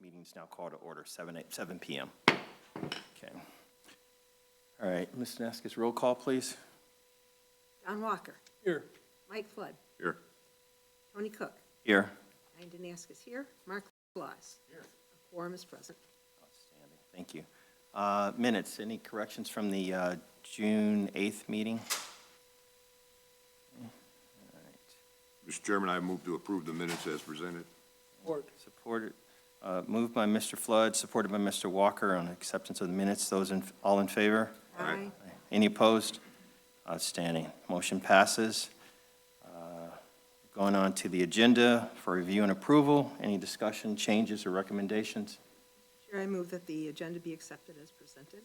Meeting's now called to order, 7 p.m. Okay. All right, Mr. Neskis, roll call, please. John Walker. Here. Mike Flood. Here. Tony Cook. Here. Ryan Danaskis here. Mark Claus. Here. A quorum is present. Outstanding, thank you. Minutes, any corrections from the June 8th meeting? All right. Mr. Chairman, I move to approve the minutes as presented. Supported, moved by Mr. Flood, supported by Mr. Walker on acceptance of the minutes. Those all in favor? Aye. Any opposed? Outstanding. Motion passes. Going on to the agenda for review and approval. Any discussion, changes, or recommendations? Chair, I move that the agenda be accepted as presented.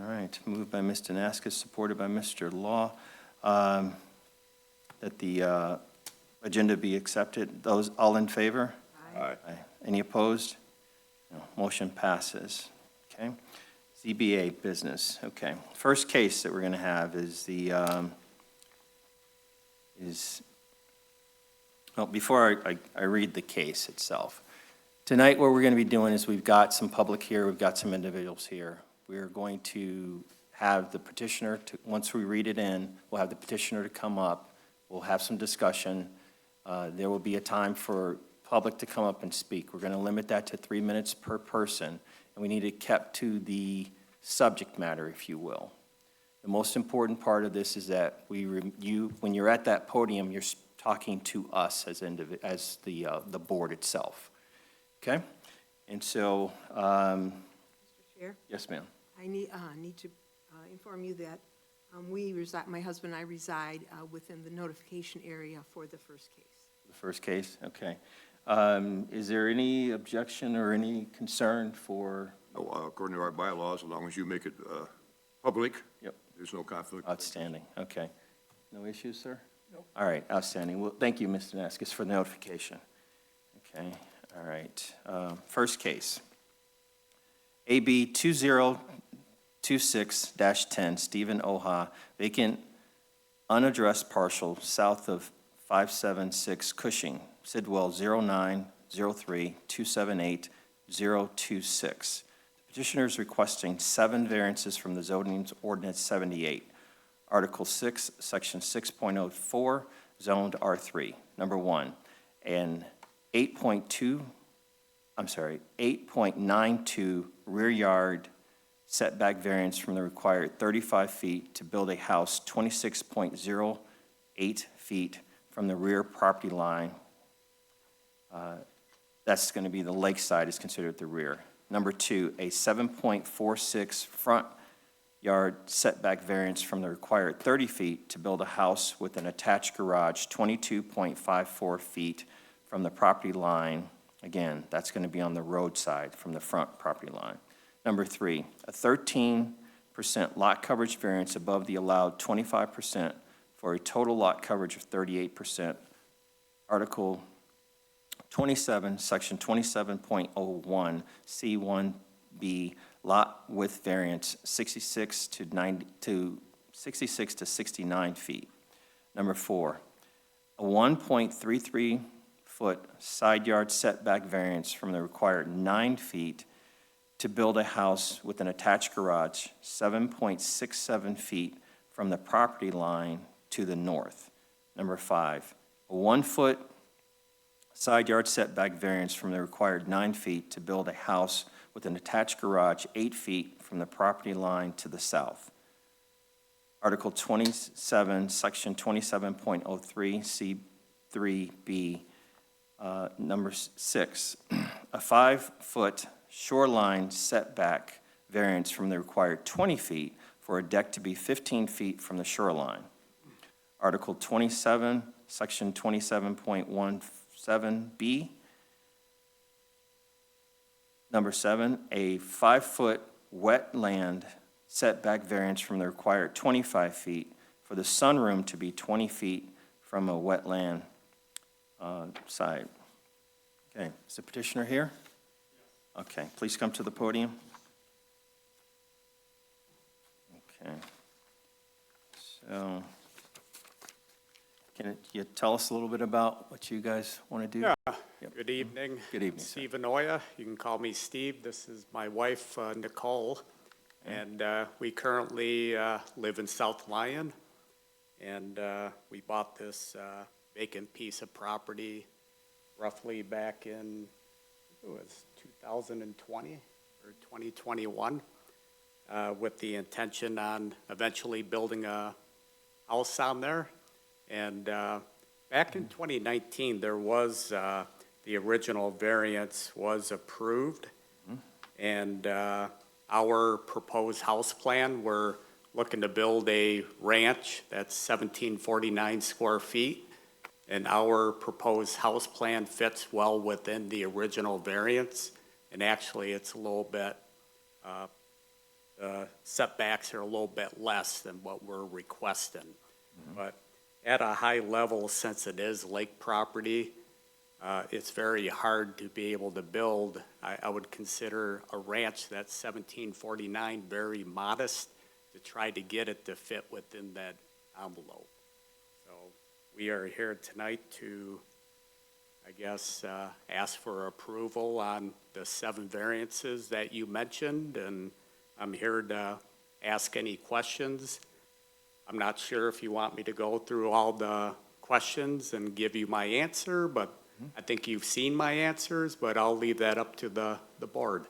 All right, moved by Mr. Danaskis, supported by Mr. Law, that the agenda be accepted. Those all in favor? Aye. Any opposed? No. Motion passes. Okay. ZBA business. Okay. First case that we're going to have is the, well, before I read the case itself. Tonight, what we're going to be doing is we've got some public here, we've got some individuals here. We're going to have the petitioner, once we read it in, we'll have the petitioner to come up. We'll have some discussion. There will be a time for public to come up and speak. We're going to limit that to 3 minutes per person, and we need it kept to the subject matter, if you will. The most important part of this is that when you're at that podium, you're talking to us as the board itself. Okay? And so, Mr. Chair, yes, ma'am. I need to inform you that my husband and I reside within the notification area for the first case. The first case, okay. Is there any objection or any concern for? According to our bylaws, as long as you make it public, Yep. there's no conflict. Outstanding, okay. No issues, sir? No. All right, outstanding. Well, thank you, Mr. Danaskis, for the notification. Okay, all right. First case. AB 2026-10, Stephen Oha, vacant, unaddressed parcel south of 576 Cushing, Sidwell 0903-278-026. The petitioner is requesting 7 variances from the zoning ordinance 78. Article 6, Section 6.04, zoned R3. Number 1, an 8.92 rear yard setback variance from the required 35 feet to build a house 26.08 feet from the rear property line. That's going to be the lakeside is considered the rear. Number 2, a 7.46 front yard setback variance from the required 30 feet to build a house with an attached garage 22.54 feet from the property line. Again, that's going to be on the roadside from the front property line. Number 3, a 13% lot coverage variance above the allowed 25% for a total lot coverage of 38%. Article 27, Section 27.01, C1B, lot width variance 66 to 69 feet. Number 4, a 1.33-foot side yard setback variance from the required 9 feet to build a house with an attached garage 7.67 feet from the property line to the north. Number 5, a 1-foot side yard setback variance from the required 9 feet to build a house with an attached garage 8 feet from the property line to the south. Article 27, Section 27.03, C3B, number 6, a 5-foot shoreline setback variance from the required 20 feet for a deck to be 15 feet from the shoreline. Article 27, Section 27.17B, number 7, a 5-foot wetland setback variance from the required 25 feet for the sunroom to be 20 feet from a wetland side. Okay, is the petitioner here? Okay, please come to the podium. Okay. So, can you tell us a little bit about what you guys want to do? Yeah, Yep. Good evening. Good evening, sir. Steve Anoya. You can call me Steve. This is my wife, Nicole. And we currently live in South Lyon. And we bought this vacant piece of property roughly back in, it was 2020 or 2021, with the intention on eventually building a house on there. And back in 2019, there was, the original variance was approved. And our proposed house plan, we're looking to build a ranch that's 1,749 square feet. And our proposed house plan fits well within the original variance. And actually, it's a little bit, the setbacks are a little bit less than what we're requesting. But at a high level, since it is lake property, it's very hard to be able to build. I would consider a ranch that's 1,749 very modest to try to get it to fit within that envelope. So we are here tonight to, I guess, ask for approval on the 7 variances that you mentioned, and I'm here to ask any questions. I'm not sure if you want me to go through all the questions and give you my answer, but I think you've seen my answers, but I'll leave that up to the board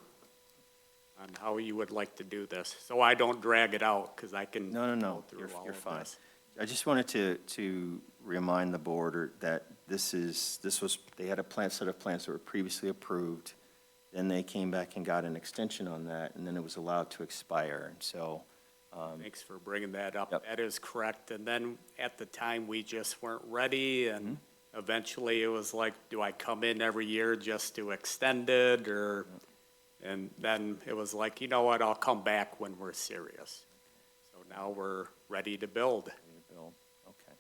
on how you would like to do this. So I don't drag it out, because I can No, go through all you're of fine. this. I just wanted to remind the board that they had a set of plans that were previously approved. Then they came back and got an extension on that, and then it was allowed to expire. And so, Thanks for bringing that up. Yep. That is correct. And then at the time, we just weren't ready, and eventually it was like, do I come in every year just to extend it, or, and then it was like, you know what, I'll come back when we're serious. So now we're ready to build. Bill, okay.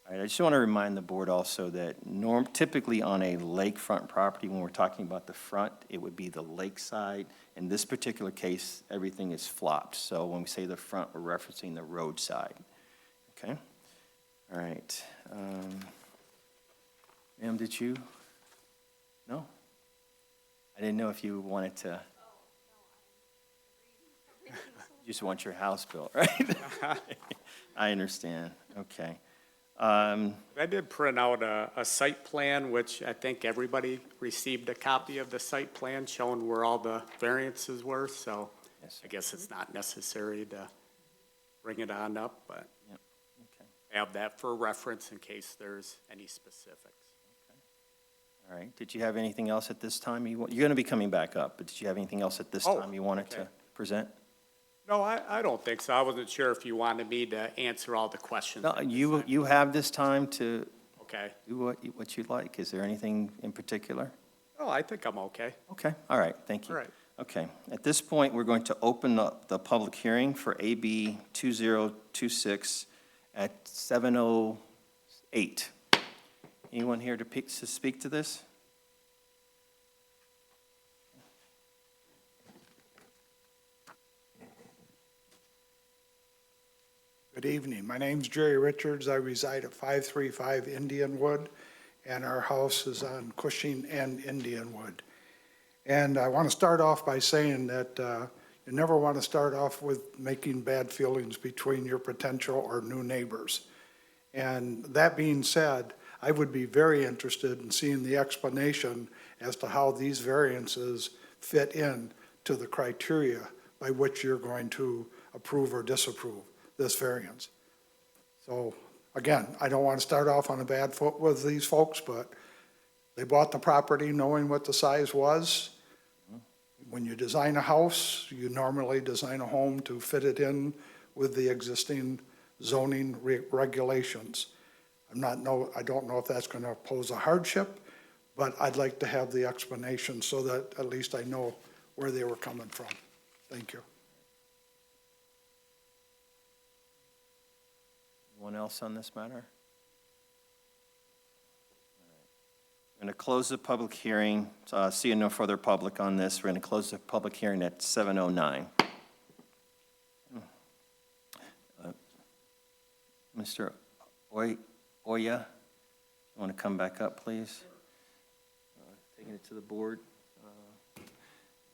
All right, I just want to remind the board also that typically on a lakefront property, when we're talking about the front, it would be the lakeside. In this particular case, everything is flopped. So when we say the front, we're referencing the roadside. Okay? All right. Ma'am, did you? No? I didn't know if you wanted to. You just want your house built, right? I understand. Okay. I did print out a site plan, which I think everybody received a copy of the site plan showing where all the variances were, so Yes, sir. I guess it's not necessary to bring it on up, but Yep. Okay. have that for reference in case there's any specifics. All right. Did you have anything else at this time? You're going to be coming back up, but did you have anything else at this Oh, time you wanted okay. to present? No, I don't think so. I wasn't sure if you wanted me to answer all the questions. No, you have this time to Okay. do what you'd like. Is there anything in particular? Oh, I think I'm okay. Okay, all right, thank you. All right. Okay, at this point, we're going to open up the public hearing for AB 2026 at 7:08. Anyone here to speak to this? Good evening. My name's Jerry Richards. I reside at 535 Indianwood, and our house is on Cushing and Indianwood. And I want to start off by saying that you never want to start off with making bad feelings between your potential or new neighbors. And that being said, I would be very interested in seeing the explanation as to how these variances fit in to the criteria by which you're going to approve or disapprove this variance. So again, I don't want to start off on a bad foot with these folks, but they bought the property knowing what the size was. When you design a house, you normally design a home to fit it in with the existing zoning regulations. I don't know if that's going to pose a hardship, but I'd like to have the explanation so that at least I know where they were coming from. Thank you. Anyone else on this matter? I'm going to close the public hearing. Seeing no further public on this, we're going to close the public hearing at 7:09. Mr. Oya, you want to come back up, please? taking it to the board.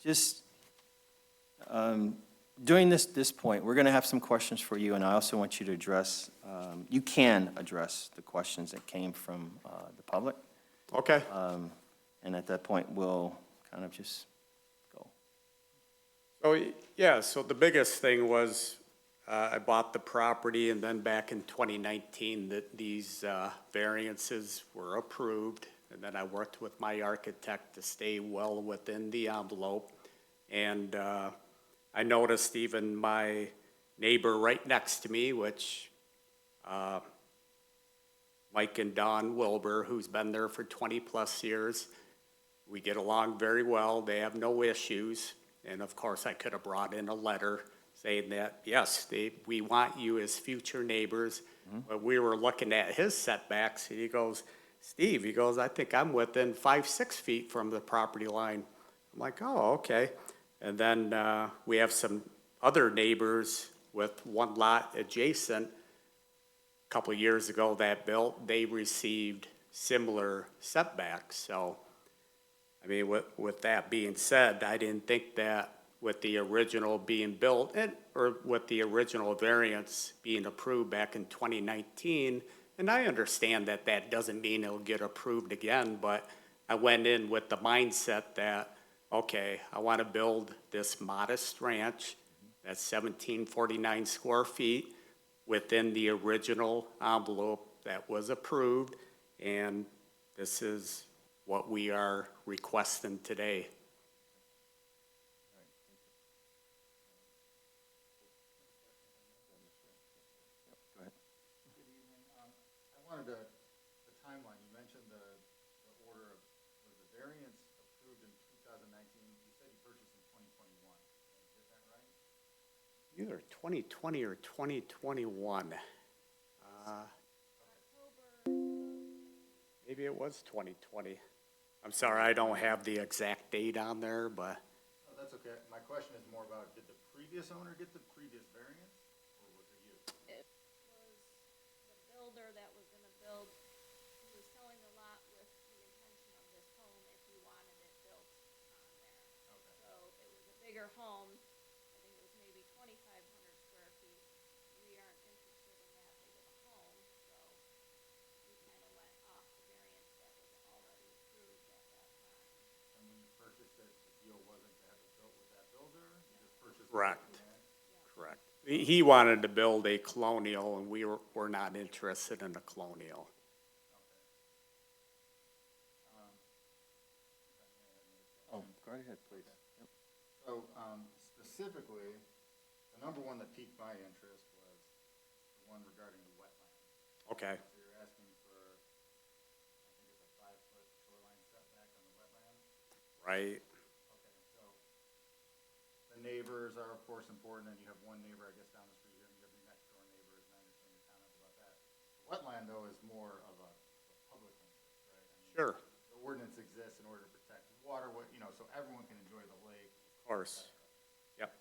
Just during this point, we're going to have some questions for you, and I also want you to address, you can address the questions that came from the public. Okay. And at that point, we'll kind of just go. So, yeah, so the biggest thing was I bought the property, and then back in 2019, that these variances were approved. And then I worked with my architect to stay well within the envelope. And I noticed even my neighbor right next to me, which Mike and Don Wilbur, who's been there for 20-plus years, we get along very well. They have no issues. And of course, I could have brought in a letter saying that, yes, we want you as future neighbors. But we were looking at his setbacks, and he goes, Steve, he goes, I think I'm within 5-6 feet from the property line. I'm like, oh, okay. And then we have some other neighbors with one lot adjacent. A couple of years ago that built, they received similar setbacks. So, I mean, with that being said, I didn't think that with the original being built, or with the original variance being approved back in 2019, and I understand that that doesn't mean it'll get approved again, but I went in with the mindset that, okay, I want to build this modest ranch that's 1749 square feet within the original envelope that was approved, and this is what we are requesting today. I wanted the timeline, you mentioned the order of, was the variance approved in 2019, you said you purchased in 2021, did I get that right? Either 2020 or 2021. Maybe it was 2020. I'm sorry, I don't have the exact date on there, but No, that's okay, my question is more about, did the previous owner get the previous variance, or was it you? It was the builder that was gonna build, he was selling the lot with the intention of this home if he wanted it built on there. Okay. So it was a bigger home, I think it was maybe 2,500 square feet. We aren't interested in that big of a home, so we kinda went off the variance that was already approved at that time. And when you purchased it, the deal wasn't to have it built with that builder, you just purchased it? Correct. with the land? correct. He wanted to build a colonial, and we're not interested in a colonial. Oh, go right ahead, please. Yep. So, specifically, the number one that piqued my interest was the one regarding the wetland. Okay, So you're asking for, I think it's a 5-foot shoreline setback on the wetland? right, Okay, so the neighbors are of course important, and you have one neighbor, I guess, down the street here, and you have your next door neighbors, and I understand your comments about that. The wetland, though, is more of a public interest, right? I mean, sure, the ordinance exists in order to protect water, so everyone can enjoy the lake. of course, yep.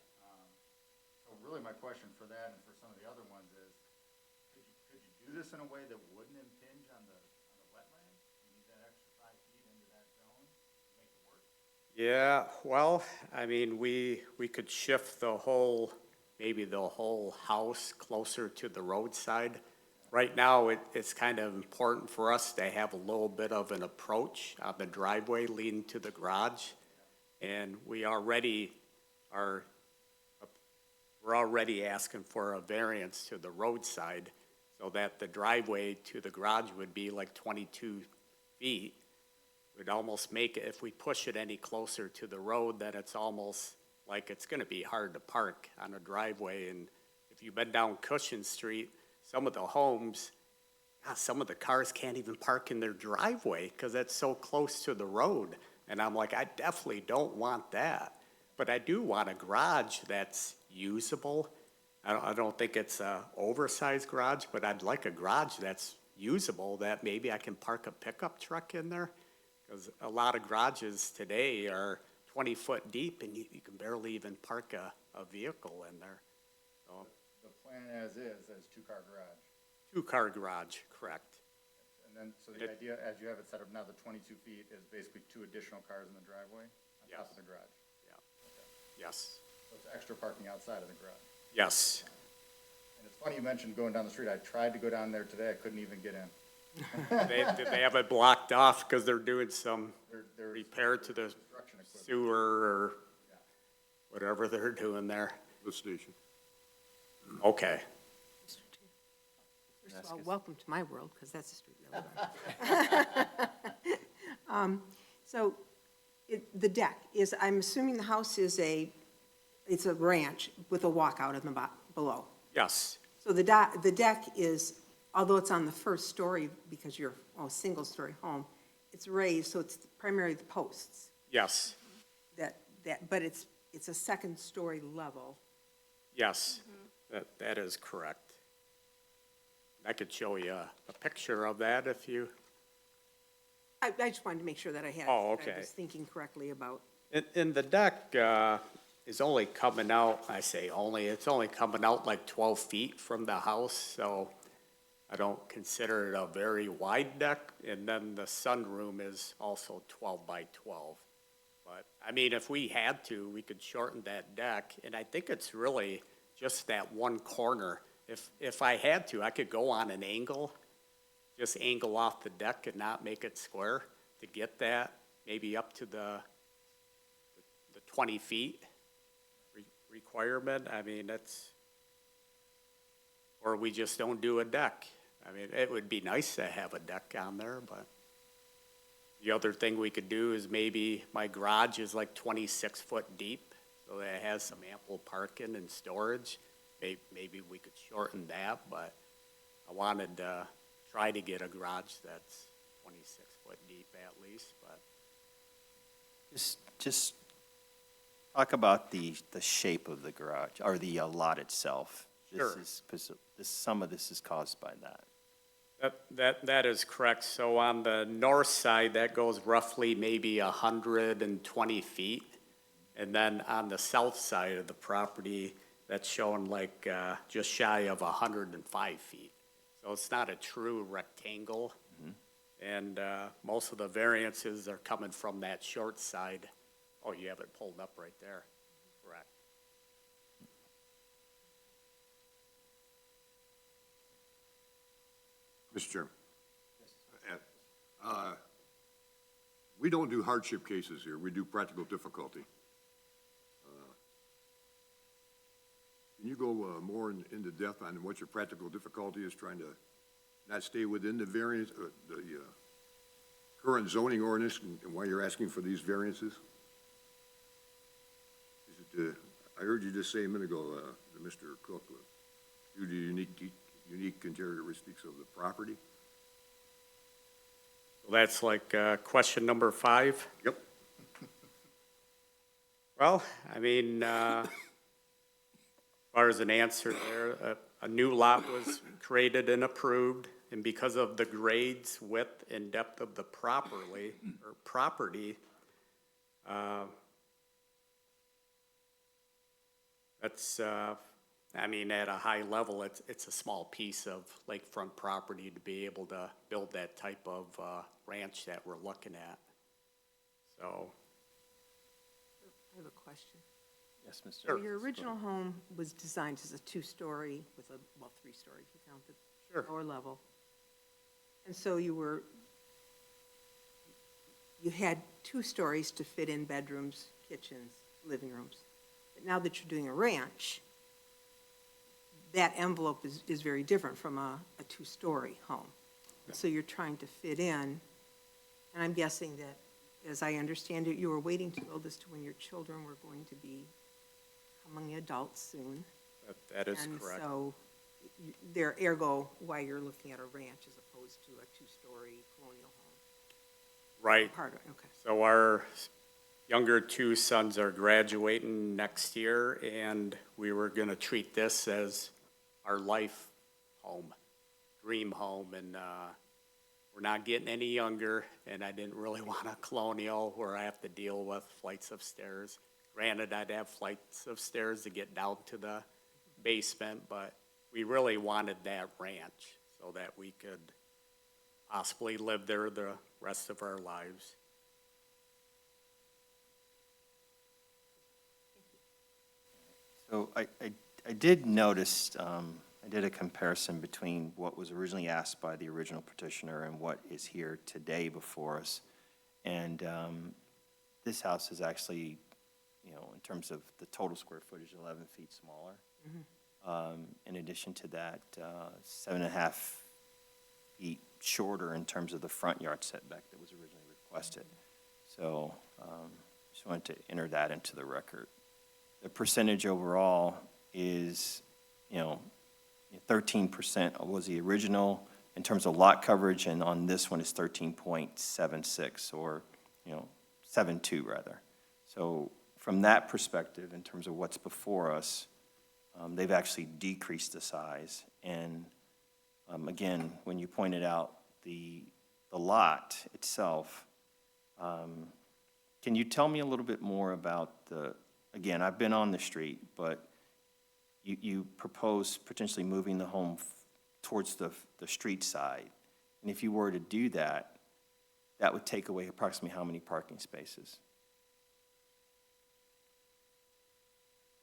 So really my question for that and for some of the other ones is, could you do this in a way that wouldn't impinge on the wetland? You need that extra 5 feet into that zone to make it work? Yeah, well, I mean, we could shift maybe the whole house closer to the roadside. Right now, it's kind of important for us to have a little bit of an approach on the driveway leading to the garage. And we're already asking for a variance to the roadside so that the driveway to the garage would be like 22 feet. We'd almost make it, if we push it any closer to the road, that it's almost like it's gonna be hard to park on a driveway. And if you've been down Cushion Street, some of the homes, some of the cars can't even park in their driveway because it's so close to the road. And I'm like, I definitely don't want that. But I do want a garage that's usable. I don't think it's a oversized garage, but I'd like a garage that's usable, that maybe I can park a pickup truck in there. Because a lot of garages today are 20 foot deep, and you can barely even park a vehicle in there. So, The plan as is 2-car garage. 2-car garage, correct. And then, so the idea, as you have it set up now, the 22 feet is basically 2 additional cars in the driveway on top of the garage. Yes, So it's extra parking outside of the garage. yes. And it's funny you mentioned going down the street. I tried to go down there today. I couldn't even get in. They have it blocked off because they're doing some There's repair to the construction equipment. sewer or whatever they're doing there. The station. Okay. Mr. Chair. First of all, welcome to my world, because that's the street I live on. So the deck is, I'm assuming the house is it's a ranch with a walkout in the below. Yes, So the deck is, although it's on the first story, because you're a single-story home, it's raised, so it's primarily the posts yes, but it's a second-story level. yes. That is correct. I could show you a picture of that if you, I just wanted to make sure that I had. Oh, that I okay. was thinking correctly about. and the deck is only coming out, I say only, it's only coming out like 12 feet from the house, so I don't consider it a very wide deck. And then the sunroom is also 12 by 12. But, I mean, if we had to, we could shorten that deck, and I think it's really just that one corner. If I had to, I could go on an angle, just angle off the deck and not make it square to get that, maybe up to the 20 feet requirement. I mean, that's, or we just don't do a deck. I mean, it would be nice to have a deck on there, but the other thing we could do is maybe my garage is like 26 foot deep, so that it has some ample parking and storage. Maybe we could shorten that, but I wanted to try to get a garage that's 26 foot deep at least, but. Just talk about the shape of the garage, or the lot itself. Sure. Because some of this is caused by that. That is correct. So on the north side, that goes roughly maybe 120 feet. And then on the south side of the property, that's shown like just shy of 105 feet. So it's not a true rectangle. And most of the variances are coming from that short side. Oh, you have it pulled up right there. Correct. Mr. Chairman. We don't do hardship cases here. We do practical difficulty. Can you go more into depth on what your practical difficulty is, trying to not stay within the variance, the current zoning ordinance, and why you're asking for these variances? Is it, I heard you just say a minute ago, to Mr. Cook, due to unique characteristics of the property? Well, that's like question number 5. Yep. Well, I mean, as far as an answer there, a new lot was created and approved, and because of the grades, width, and depth of the property, that's, I mean, at a high level, it's a small piece of lakefront property to be able to build that type of ranch that we're looking at. So, I have a question. Yes, Mr. So your original home was designed as a 2-story with a, well, 3-story, if you count the lower level. And so you had 2 stories to fit in bedrooms, kitchens, living rooms. But now that you're doing a ranch, that envelope is very different from a 2-story home. So you're trying to fit in, and I'm guessing that, as I understand it, you were waiting to build this to when your children were going to be becoming adults soon. that is correct. And so, ergo, why you're looking at a ranch as opposed to a 2-story colonial home. Right. Okay. So our younger 2 sons are graduating next year, and we were going to treat this as our life home, dream home, and we're not getting any younger, and I didn't really want a colonial where I have to deal with flights of stairs. Granted, I'd have flights of stairs to get down to the basement, but we really wanted that ranch so that we could possibly live there the rest of our lives. So I did notice, I did a comparison between what was originally asked by the original petitioner and what is here today before us. And this house is actually, you know, in terms of the total square footage, 11 feet smaller. In addition to that, 7.5 feet shorter in terms of the front yard setback that was originally requested. So just wanted to enter that into the record. The percentage overall is, you know, 13% was the original in terms of lot coverage, and on this one is 13.76, or, you know, 72 rather. So from that perspective, in terms of what's before us, they've actually decreased the size. And again, when you pointed out the lot itself, can you tell me a little bit more about again, I've been on the street, but you propose potentially moving the home towards the street side. And if you were to do that, that would take away approximately how many parking spaces?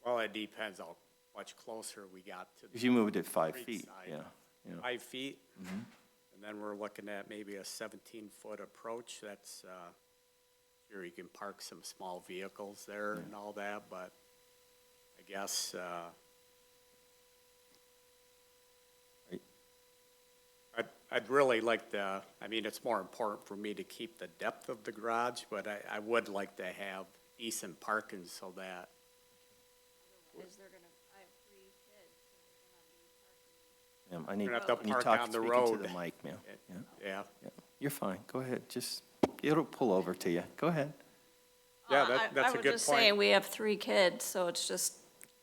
Well, it depends how much closer we got to the If you moved it 5 street feet, side. yeah. 5 feet. And then we're looking at maybe a 17-foot approach. That's, sure, you can park some small vehicles there and all that, but I guess, I'd really like I mean, it's more important for me to keep the depth of the garage, but I would like to have decent parking so that, Otherwise, I have 3 kids, so they're gonna be parking. I need, We're gonna have to when you park talk, on the speak road. into the mic, ma'am. Yeah, yeah. yeah. You're fine, go ahead, just, it'll pull over to you, go ahead. Yeah, that's a I good was just saying, point. we have 3 kids, so it's just,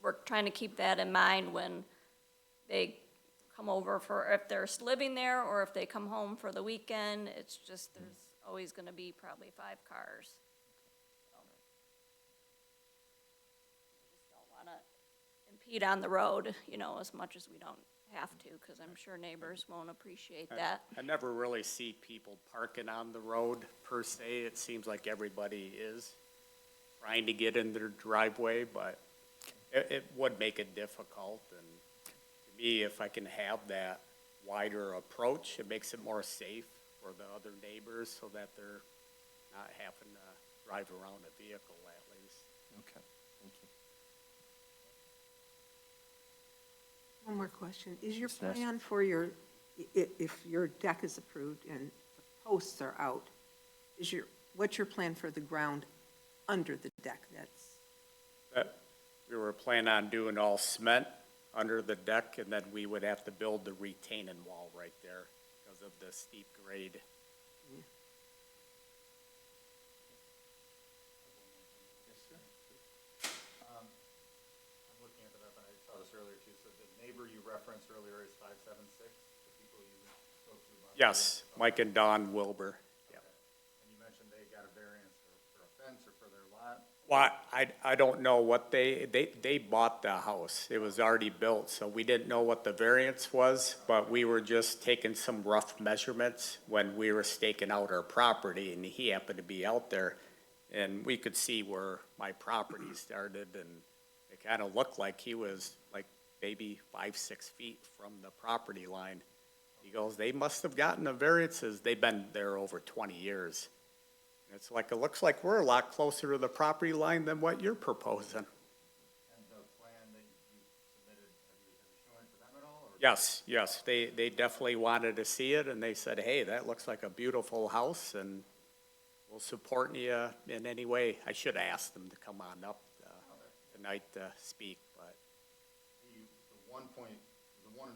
we're trying to keep that in mind when they come over for, if they're living there, or if they come home for the weekend. It's just, there's always gonna be probably 5 cars. So. We just don't wanna impede on the road, you know, as much as we don't have to, because I'm sure neighbors won't appreciate that. I never really see people parking on the road per se. It seems like everybody is trying to get in their driveway, but it would make it difficult. And to me, if I can have that wider approach, it makes it more safe for the other neighbors so that they're not having to drive around a vehicle at least. Okay, thank you. One more question. Is your Ms. Ness? plan for if your deck is approved and the posts are out, what's your plan for the ground under the deck? We were planning on doing all cement under the deck, and then we would have to build the retaining wall right there because of the steep grade. I'm looking at it up, and I saw this earlier too, so the neighbor you referenced earlier is 576, the people you spoke to about. Yes, Mike and Don Wilbur. Yeah. And you mentioned they got a variance for a fence or for their lot? Well, I don't know what they bought the house. It was already built, so we didn't know what the variance was, but we were just taking some rough measurements when we were staking out our property, and he happened to be out there, and we could see where my property started, and it kind of looked like he was like maybe 5-6 feet from the property line. He goes, they must have gotten the variances. They've been there over 20 years. It's like, it looks like we're a lot closer to the property line than what you're proposing. And the plan that you submitted, have you shown it to them at all? Or? Yes, they definitely wanted to see it, and they said, hey, that looks like a beautiful house, and we'll support you in any way. I should have asked them to come on up tonight to speak, but. The 1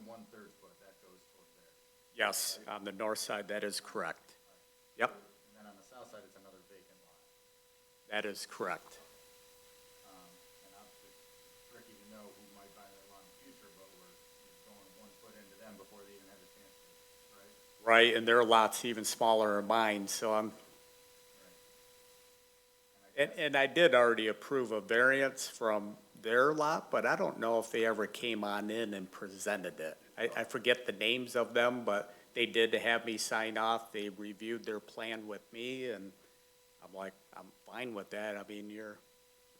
1/3 foot, that goes toward there. Yes, on the north side, that is correct. Yep, And then on the south side, it's another vacant lot. that is correct. And obviously, it's tricky to know who might buy that lot in the future, but we're going 1 foot into them before they even have a chance to, right? Right, and their lot's even smaller than mine, so I'm, and I did already approve a variance from their lot, but I don't know if they ever came on in and presented it. I forget the names of them, but they did have me sign off. They reviewed their plan with me, and I'm like, I'm fine with that. I mean, you're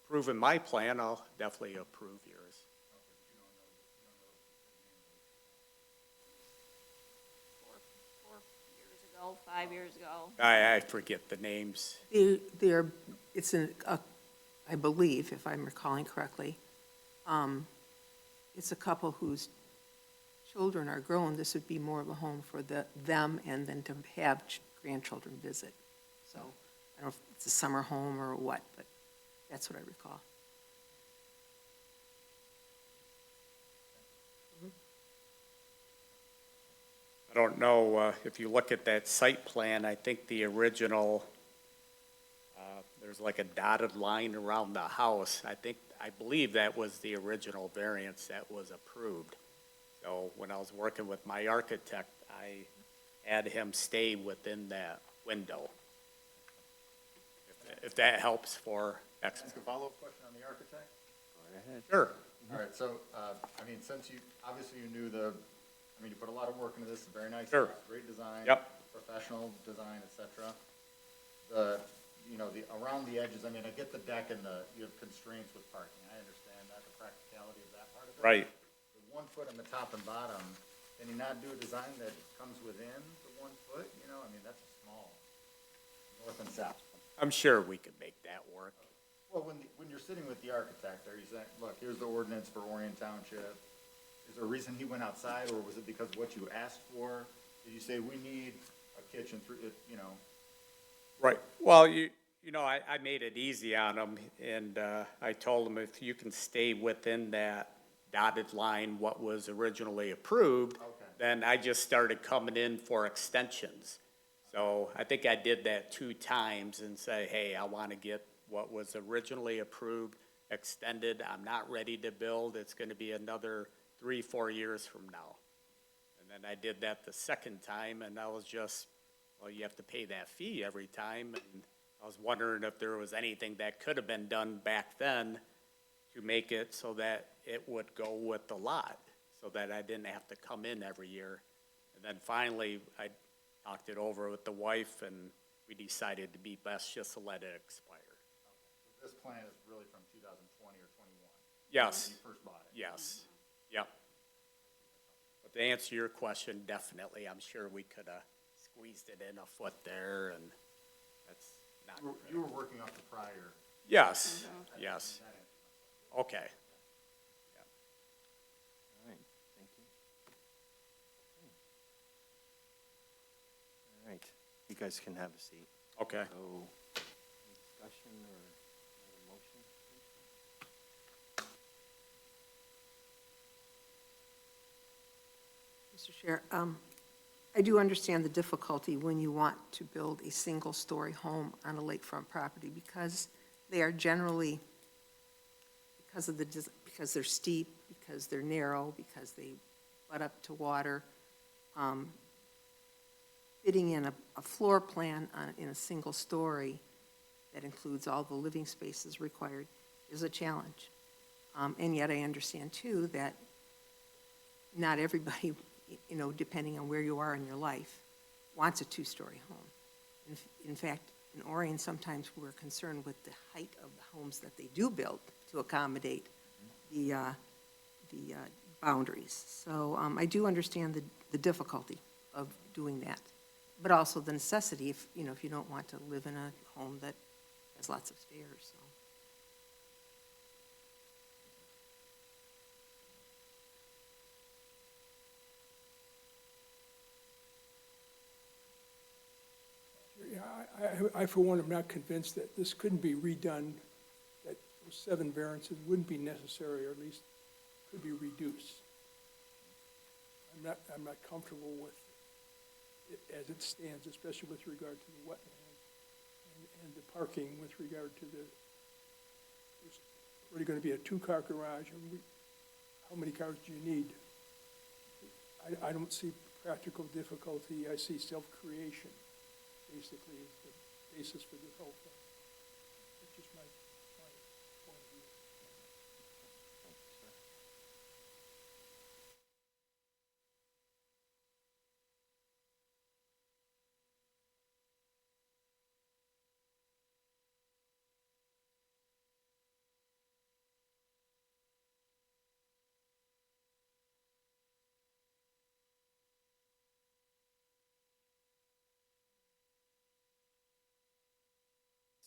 approving my plan, I'll definitely approve yours. 4 years ago, 5 years ago. I forget the names. They're, it's I believe, if I'm recalling correctly, it's a couple whose children are grown. This would be more of a home for them and then to have grandchildren visit. So I don't know if it's a summer home or what, but that's what I recall. I don't know, if you look at that site plan, I think the original, there's like a dotted line around the house. I believe that was the original variance that was approved. So when I was working with my architect, I had him stay within that window. If that helps for Ask a follow-up question on the architect? Sure. All right, so, I mean, since you, obviously you knew you put a lot of work into this, very nice. Sure. House, great design. Yep. Professional design, et cetera. Around the edges, I mean, I get the deck and you have constraints with parking. I understand that, the practicality of that part of it. Right. The 1 foot on the top and bottom, can you not do a design that comes within the 1 foot? I mean, that's a small, north and south. I'm sure we could make that work. Well, when you're sitting with the architect, are you saying, look, here's the ordinance for Orion Township? Is there a reason he went outside, or was it because of what you asked for? Did you say, we need a kitchen through, Right. Well, I made it easy on him, and I told him if you can stay within that dotted line, what was originally approved, Okay. then I just started coming in for extensions. So I think I did that 2 times and say, hey, I want to get what was originally approved extended. I'm not ready to build. It's going to be another 3-4 years from now. And then I did that the second time, and I was just, well, you have to pay that fee every time. And I was wondering if there was anything that could have been done back then to make it so that it would go with the lot, so that I didn't have to come in every year. And then finally, I talked it over with the wife, and we decided to be best just to let it expire. this plan is really from 2020 or 21? Yes. When you first bought it? Yes, yep. But to answer your question, definitely, I'm sure we could have squeezed it in a foot there, and that's not You good. were working off the prior. Yes, yes, okay. All right, thank you. All right, you guys can have a seat. Okay. So, any discussion or another motion? Mr. Chair, I do understand the difficulty when you want to build a single-story home on a lakefront property, because they are generally, because they're steep, because they're narrow, because they butt up to water, fitting in a floor plan in a single story that includes all the living spaces required is a challenge. And yet I understand, too, that not everybody, depending on where you are in your life, wants a two-story home. In fact, in Orion, sometimes we're concerned with the height of the homes that they do build to accommodate the boundaries. So I do understand the difficulty of doing that, but also the necessity if you don't want to live in a home that has lots of stairs, so. Yeah, I for one am not convinced that this couldn't be redone, that those 7 variances wouldn't be necessary, or at least could be reduced. I'm not comfortable with it as it stands, especially with regard to the wetland and the parking with regard to there's already going to be a 2-car garage, and how many cars do you need? I don't see practical difficulty, I see self-creation, basically, is the basis for this whole thing. That's just my point of view. Thank you, sir.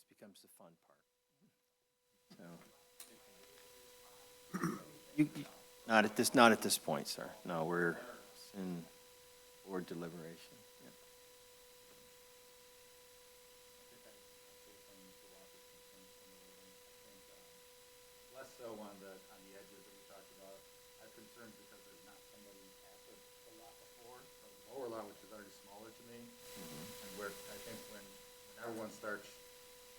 becomes the fun part. So, not at this point, sir. No, we're in board deliberation. Yep. Less so on the edges that we talked about. I have concerns because there's not somebody at the lot before, the lower lot, which is already smaller to me. And where, I think when everyone starts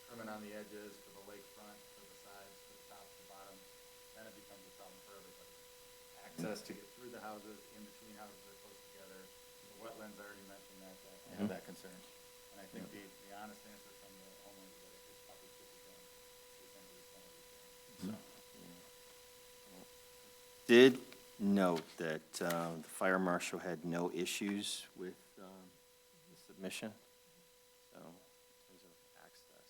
trimming on the edges, to the lakefront, to the sides, to the top, to the bottom, then it becomes a problem for everybody. Access to get through the houses, in between houses are close together. The wetlands, I already mentioned that, I have that concern. And I think the honest answer from the owner is that it's probably should be done. They think it's gonna be done. So. Did note that the fire marshal had no issues with the submission, so in terms of access.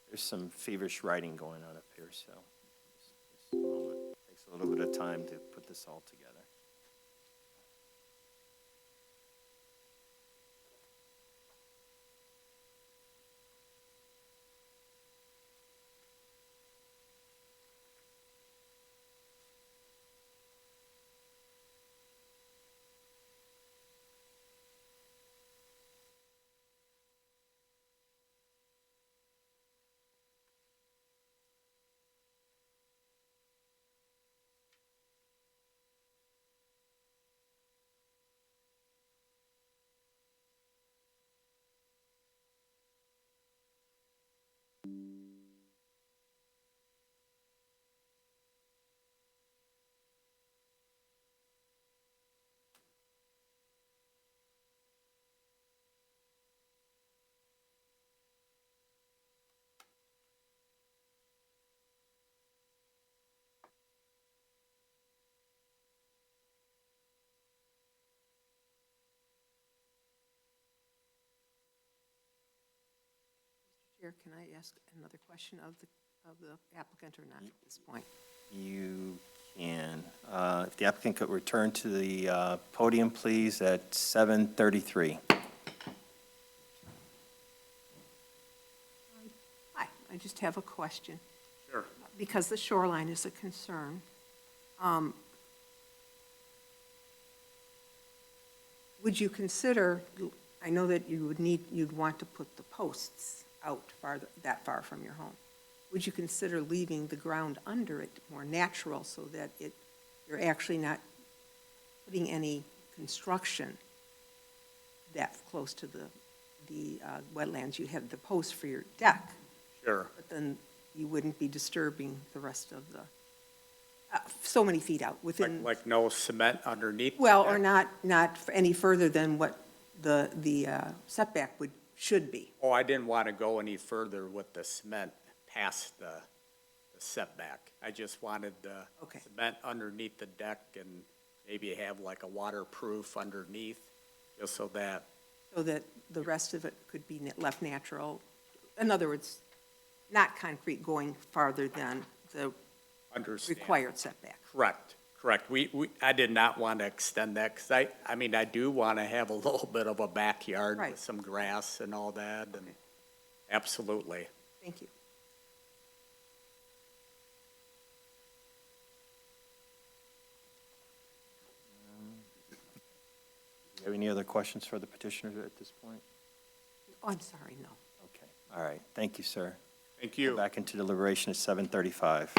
There's some feverish writing going on up here, so this moment takes a little bit of time to put this all together. Chair, can I ask another question of the applicant or not at this point? You can, if the applicant could return to the podium, please, at 7:33. Hi, I just have a question. Sure. Because the shoreline is a concern. Would you consider, I know that you'd want to put the posts out that far from your home. Would you consider leaving the ground under it more natural so that you're actually not putting any construction that close to the wetlands? You have the posts for your deck, Sure. but then you wouldn't be disturbing the rest of the, so many feet out within. Like no cement underneath? the Well, or deck? not any further than what the setback should be. Oh, I didn't want to go any further with the cement past the setback. I just wanted the Okay. cement underneath the deck and maybe have like a waterproof underneath, just so that, So that the rest of it could be left natural. In other words, not concrete going farther than the understand. required setback. Correct. I did not want to extend that, because I mean, I do want to have a little bit of a backyard Right. with some grass and all that, and Okay. absolutely. Thank you. Do you have any other questions for the petitioner at this point? Oh, I'm sorry, no. Okay, all right, thank you, sir. Thank Go you. back into deliberation at 7:35.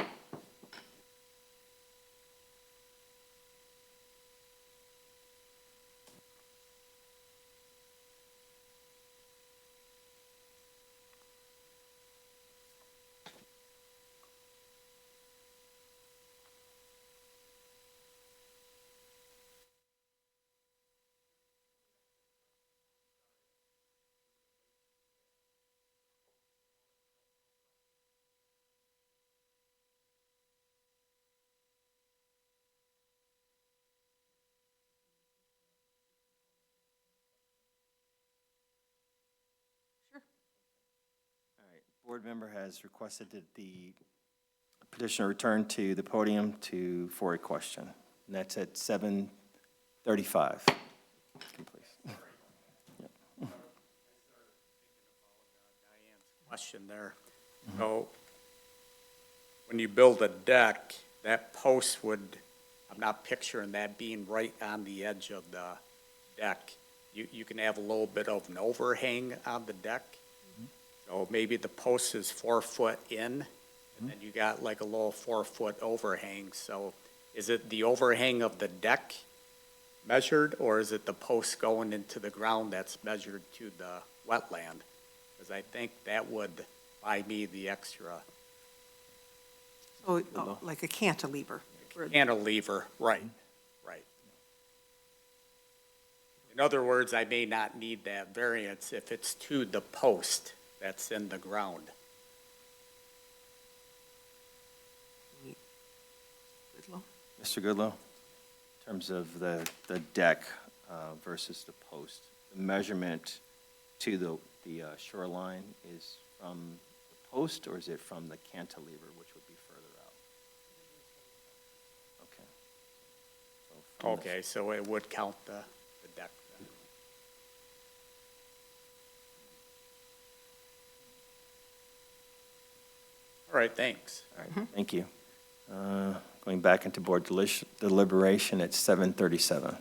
Board member has requested that the petitioner return to the podium for a question. And that's at 7:35. Please. Diane's question there. So, when you build a deck, that post would, I'm not picturing that being right on the edge of the deck. You can have a little bit of an overhang on the deck. So maybe the post is 4 foot in, and then you got like a little 4-foot overhang. So is it the overhang of the deck measured, or is it the post going into the ground that's measured to the wetland? Because I think that would buy me the extra Oh, like a cantilever. cantilever, right, right. In other words, I may not need that variance if it's to the post that's in the ground. Goodlow? Mr. Goodlow, in terms of the deck versus the post, the measurement to the shoreline is from the post, or is it from the cantilever, which would be further out? Okay. So from the- Okay, so it would count the deck then. All right, thanks. All right, thank you. Going back into board deliberation at 7:37.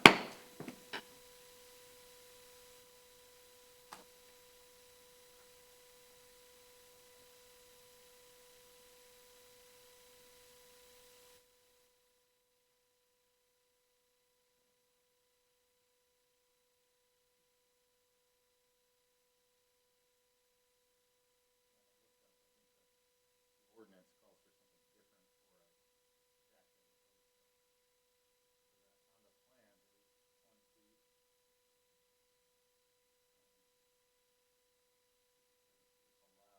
Ordinance calls for something different for a deck as opposed to, on the plans, it was 20 feet. It's allowed.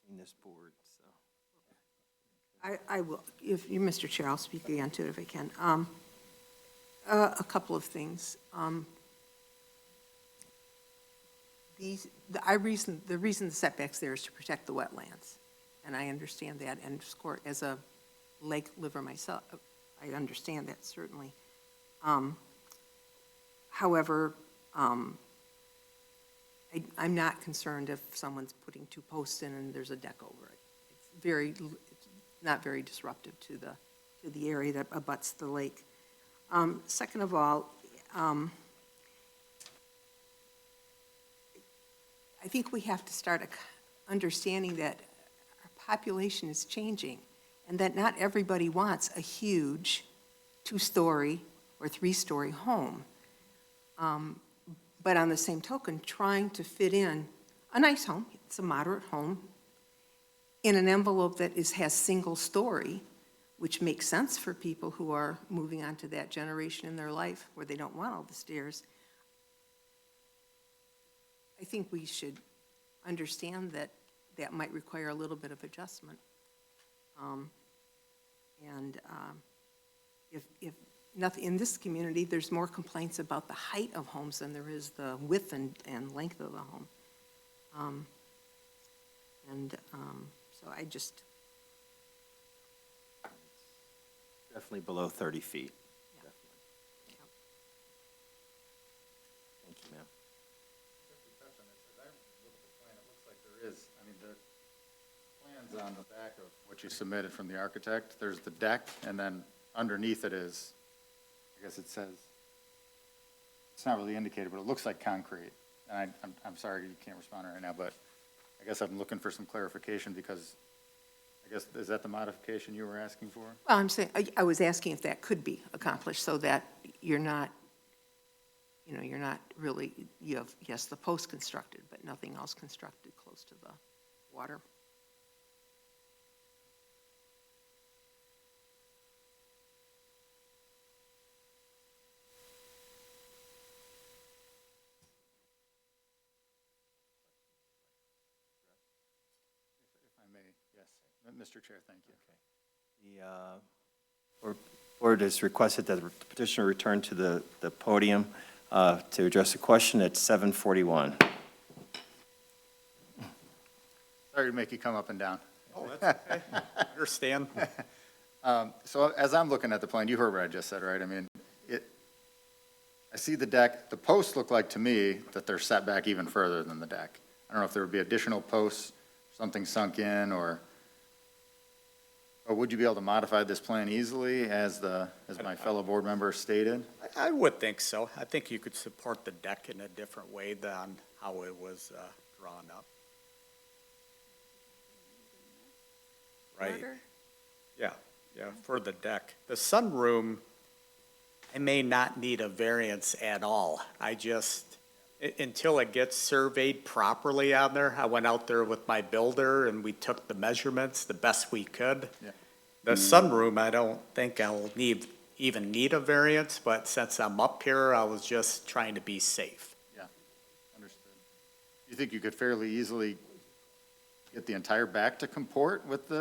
Seen this board, so. I will, if you, Mr. Chair, I'll speak again to it if I can. A couple of things. The reason the setback's there is to protect the wetlands, and I understand that, and as a lake liver myself, I understand that certainly. However, I'm not concerned if someone's putting 2 posts in and there's a deck over it. It's not very disruptive to the area that abuts the lake. Second of all, I think we have to start understanding that our population is changing and that not everybody wants a huge 2-story or 3-story home. But on the same token, trying to fit in a nice home, it's a moderate home, in an envelope that has single-story, which makes sense for people who are moving on to that generation in their life where they don't want all the stairs. I think we should understand that that might require a little bit of adjustment. If nothing, in this community, there's more complaints about the height of homes than there is the width and length of the home. So I just, Definitely below 30 feet. Yeah. Definitely. Yeah. Thank you, ma'am. Just to touch on this, as I look at the plan, it looks like there is, I mean, the plans on the back of what you submitted from the architect, there's the deck, and then underneath it is, I guess it says, it's not really indicated, but it looks like concrete. And I'm sorry you can't respond right now, but I guess I'm looking for some clarification because I guess, is that the modification you were asking for? well, I'm saying, I was asking if that could be accomplished so that you're not you know, you're not really, you have, yes, the post constructed, but nothing else constructed close to the water. If I may, yes. Mr. Chair, thank you. Board has requested that the petitioner return to the podium to address a question at 7:41. Sorry to make you come up and down. Oh, that's okay. Understand. So as I'm looking at the plan, you heard what I just said, right? I mean, I see the deck, the posts look like to me that they're set back even further than the deck. I don't know if there would be additional posts, something sunk in, or would you be able to modify this plan easily as my fellow board member stated? I would think so. I think you could support the deck in a different way than how it was drawn up. Right. Yeah, for the deck. The sunroom, I may not need a variance at all. I just, until it gets surveyed properly on there, I went out there with my builder and we took the measurements the best we could. Yeah. The sunroom, I don't think I'll even need a variance, but since I'm up here, I was just trying to be safe. Yeah, understood. You think you could fairly easily get the entire back to comport with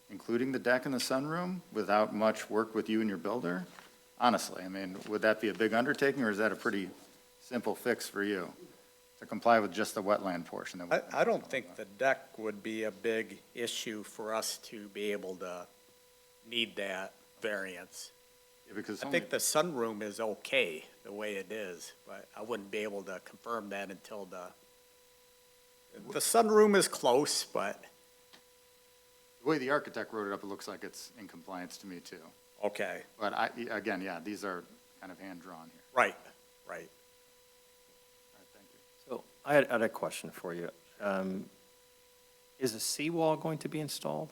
including the deck and the sunroom without much work with you and your builder? Honestly, I mean, would that be a big undertaking, or is that a pretty simple fix for you to comply with just the wetland portion? I don't think the deck would be a big issue for us to be able to need that variance. Yeah, because I think the sunroom is okay the way it is, but I wouldn't be able to confirm that until the sunroom is close, but, the way the architect wrote it up, it looks like it's in compliance to me too. okay, But again, yeah, these are kind of hand-drawn here. right. All right, thank you. So I had a question for you. Is a seawall going to be installed?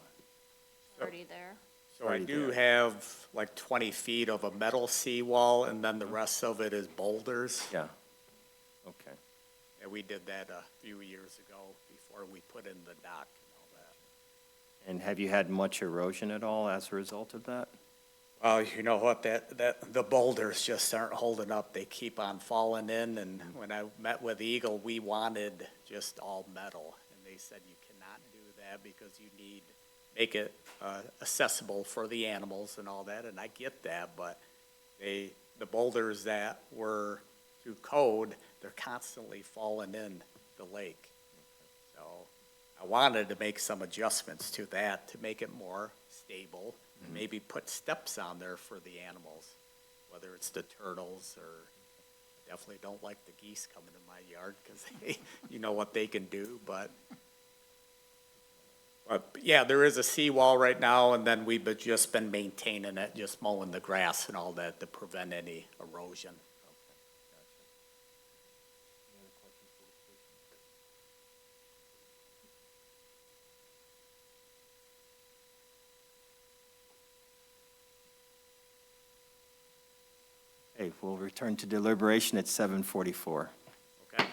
Already there. So I Already do there. have like 20 feet of a metal seawall, and then the rest of it is boulders. Yeah. Okay. And we did that a few years ago before we put in the dock and all that. And have you had much erosion at all as a result of that? Well, you know what, the boulders just aren't holding up. They keep on falling in, and when I met with Eagle, we wanted just all metal. And they said you cannot do that because you make it accessible for the animals and all that, and I get that, but the boulders that were through code, they're constantly falling in the lake. So I wanted to make some adjustments to that to make it more stable, and maybe put steps on there for the animals, whether it's the turtles or definitely don't like the geese coming in my yard because you know what they can do, but yeah, there is a seawall right now, and then we've just been maintaining it, just mowing the grass and all that to prevent any erosion. Okay, we'll return to deliberation at 7:44. Okay?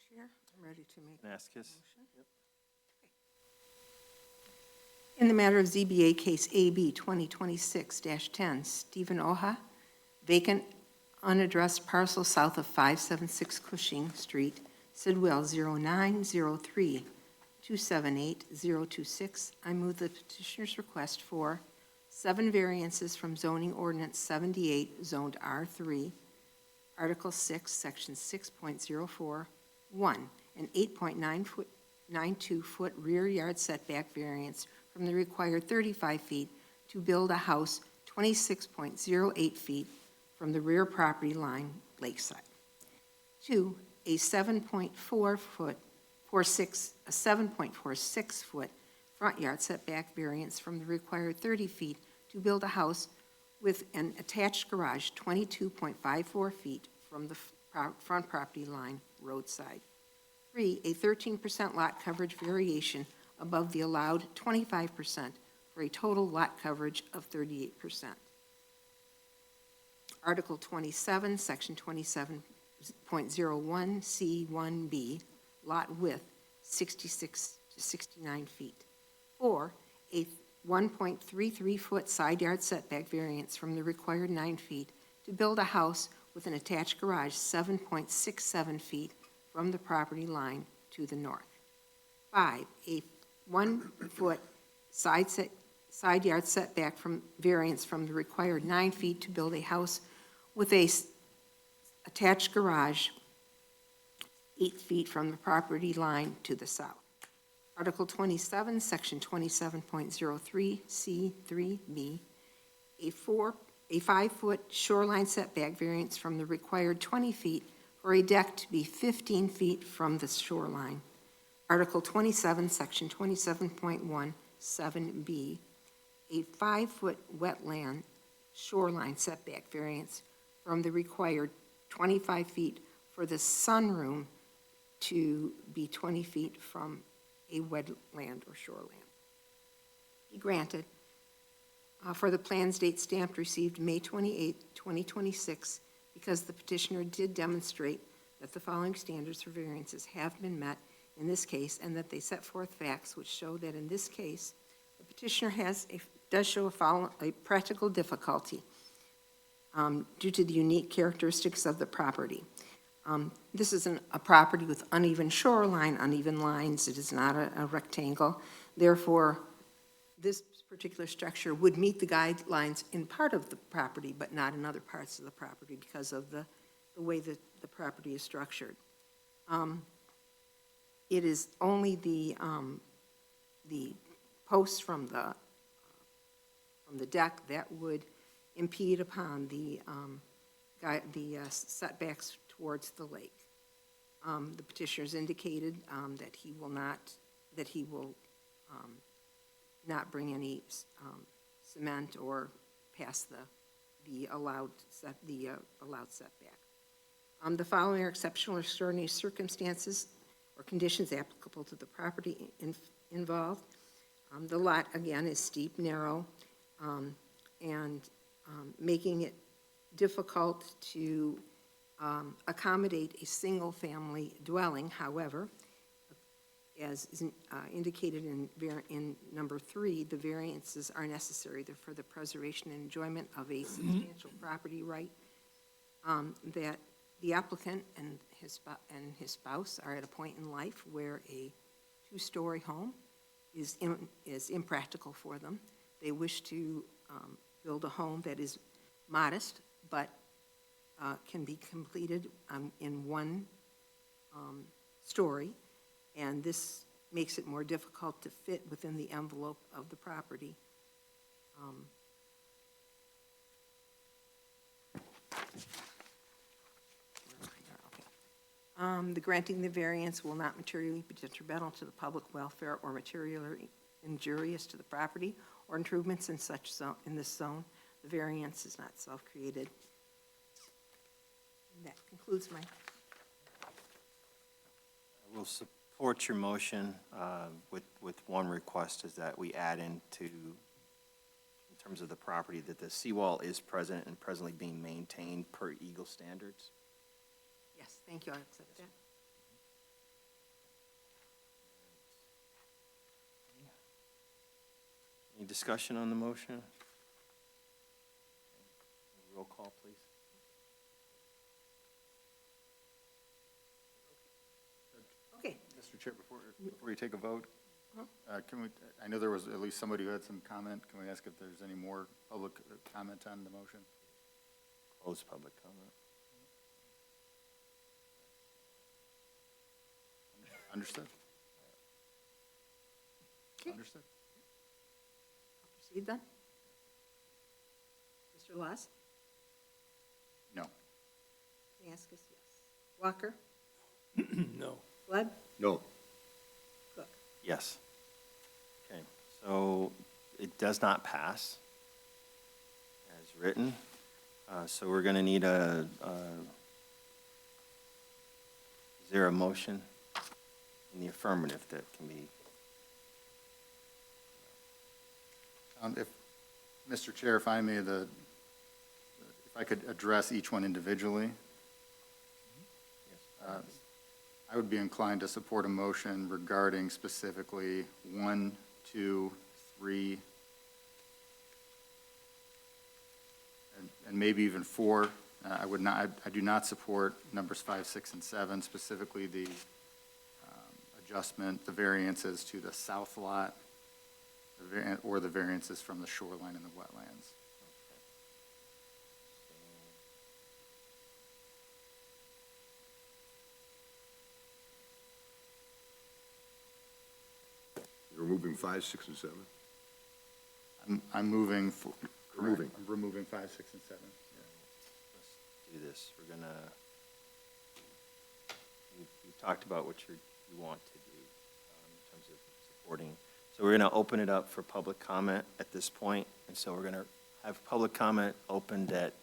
Chair, I'm ready to make a Vasquez? motion. In the matter of ZBA Case AB 2026-10, Stephen Oha, vacant unaddressed parcel south of 576 Cushing Street, Sidwell 0903-278-026, I move the petitioner's request for 7 variances from zoning ordinance 78, zoned R3, Article 6, Section 6.04, 1, an 8.92-foot rear yard setback variance from the required 35 feet to build a house 26.08 feet from the rear property line lakeside. 2, a 7.46-foot front yard setback variance from the required 30 feet to build a house with an attached garage 22.54 feet from the front property line roadside. 3, a 13% lot coverage variation above the allowed 25% for a total lot coverage of 38%. Article 27, Section 27.01, C1B, lot width 66 to 69 feet. 4, a 1.33-foot side yard setback variance from the required 9 feet to build a house with an attached garage 7.67 feet from the property line to the north. 5, a 1-foot side yard setback from variance from the required 9 feet to build a house with a attached garage 8 feet from the property line to the south. Article 27, Section 27.03, C3B, a 5-foot shoreline setback variance from the required 20 feet for a deck to be 15 feet from the shoreline. Article 27, Section 27.1, 7B, a 5-foot wetland shoreline setback variance from the required 25 feet for the sunroom to be 20 feet from a wetland or shoreland. Be granted for the plans date stamped received May 28, 2026, because the petitioner did demonstrate that the following standards for variances have been met in this case, and that they set forth facts which show that in this case, the petitioner does show a practical difficulty due to the unique characteristics of the property. This is a property with uneven shoreline, uneven lines. It is not a rectangle. Therefore, this particular structure would meet the guidelines in part of the property, but not in other parts of the property because of the way that the property is structured. It is only the posts from the deck that would impede upon the setbacks towards the lake. The petitioner's indicated that he will not bring any cement or pass the allowed setback. The following are exceptional or extraordinary circumstances or conditions applicable to the property involved. The lot, again, is steep, narrow, and making it difficult to accommodate a single-family dwelling. However, as is indicated in number 3, the variances are necessary for the preservation and enjoyment of a substantial property right, that the applicant and his spouse are at a point in life where a 2-story home is impractical for them. They wish to build a home that is modest, but can be completed in 1 story, and this makes it more difficult to fit within the envelope of the property. The granting the variance will not materially be detrimental to the public welfare or materially injurious to the property or improvements in such zone, in this zone. The variance is not self-created. And that concludes my. I will support your motion with one request, is that we add in terms of the property, that the seawall is present and presently being maintained per Eagle standards. Yes, thank you, I'll accept that. Any discussion on the motion? Roll call, please. Okay, Mr. Chair, before you take a vote, can we, I know there was at least somebody who had some comment. Can we ask if there's any more public comment on the motion? Close public comment. Understood? Okay. Understood. proceed then. Mr. Laws? No. Knaskis, yes. Walker? No. Flood? No. Cook? Yes. Okay, so it does not pass as written. So we're going to need is there a motion in the affirmative that can be? If, Mr. Chair, if I may, if I could address each one individually, I would be inclined to support a motion regarding specifically 1, 2, 3, and maybe even 4. I do not support numbers 5, 6, and 7, specifically the adjustment, the variances to the south lot, or the variances from the shoreline and the wetlands. You're removing 5, 6, and 7? I'm moving. Removing. I'm removing 5, 6, and 7. Let's do this. We're going to, you talked about what you want to do in terms of supporting. So we're going to open it up for public comment at this point, and so we're going to have public comment opened at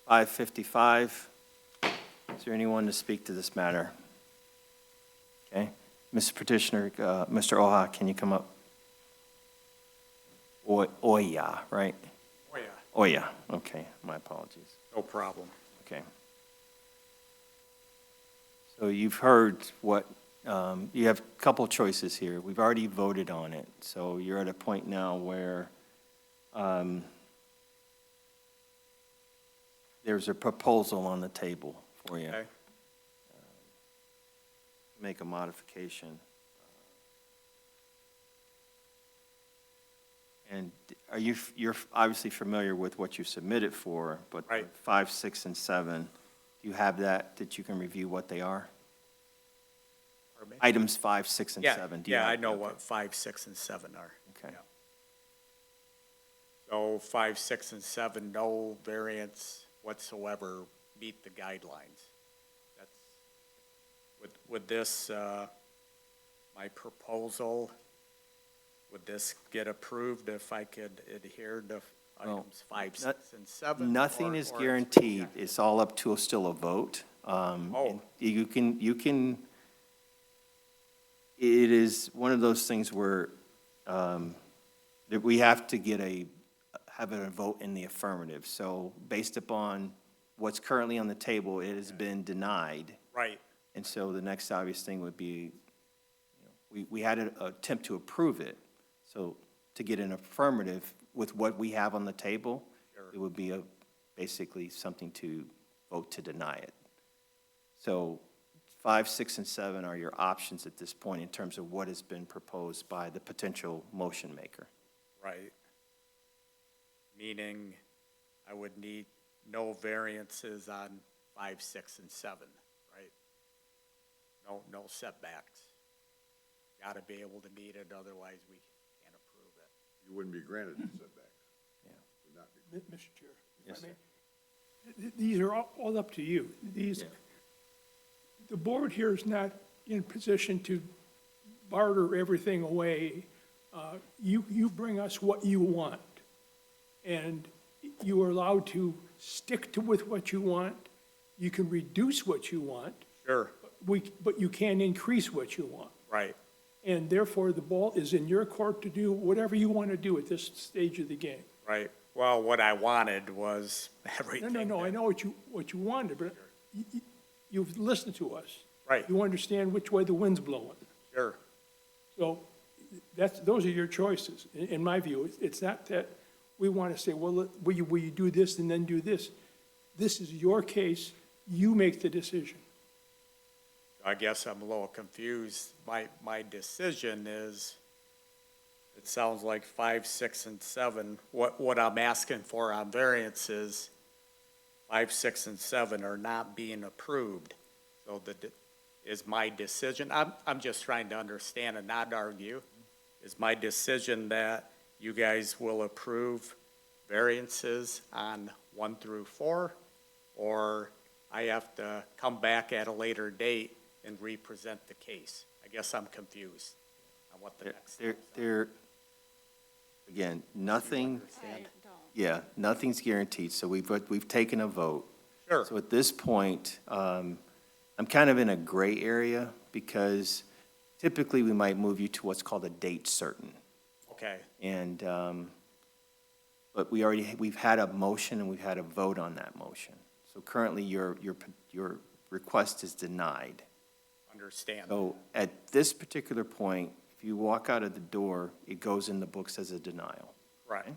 5:55. Is there anyone to speak to this matter? Okay. Mr. Petitioner, Mr. Oha, can you come up? Oya, right? Oh, yeah, Oya, okay, my apologies. no problem. Okay. So you've heard what, you have a couple choices here. We've already voted on it, so you're at a point now where there's a proposal on the table for you. Okay, Make a modification. And you're obviously familiar with what you submitted for, but Right. 5, 6, and 7, do you have that you can review what they are? pardon me? Items 5, 6, and Yeah, 7. do you yeah, I have- know okay. what 5, 6, and 7 are. Okay. Yeah. So 5, 6, and 7, no variance whatsoever, meet the guidelines. That's, would this, my proposal, would this get approved if I could adhere to Well, items 5, not- 6, and 7? Nothing or- is or it's guaranteed. rejected? It's all up to still a vote. Oh. You can, it is one of those things where that we have to have a vote in the affirmative. So based upon what's currently on the table, it has been denied. Right, And so the next obvious thing would be, we had an attempt to approve it. So to get an affirmative with what we have on the table, Sure. it would be basically something to vote to deny it. So 5, 6, and 7 are your options at this point in terms of what has been proposed by the potential motion maker. right. Meaning I would need no variances on 5, 6, and 7, right? No setbacks. Got to be able to meet it, otherwise we can't approve it. You wouldn't be granted the setbacks. Yeah. Would not be. Mr. Chair. if I Yes, may. These are all up to you. Yeah. The board here is not in position to barter everything away. You bring us what you want, and you are allowed to stick with what you want. You can reduce what you want, Sure. but you can increase what you want. Right, And therefore, the ball is in your court to do whatever you want to do at this stage of the game. right. Well, what I wanted was everything. No, I that- know what you wanted, but you've listened to us. Right. You understand which way the wind's blowing. Sure, So those are your choices, in my view. It's not that we want to say, well, will you do this and then do this? This is your case, you make the decision. I guess I'm a little confused. My decision is, it sounds like 5, 6, and 7. What I'm asking for on variance is 5, 6, and 7 are not being approved. So is my decision, I'm just trying to understand and not argue. Is my decision that you guys will approve variances on 1 through 4? Or I have to come back at a later date and represent the case? I guess I'm confused on what the next steps are. There, again, nothing, I don't. yeah, nothing's guaranteed, so we've taken a vote. Sure. So at this point, I'm kind of in a gray area because typically we might move you to what's called a date certain. Okay, And, but we've had a motion and we've had a vote on that motion. So currently your request is denied. understand. So at this particular point, if you walk out of the door, it goes in the books as a denial. Right.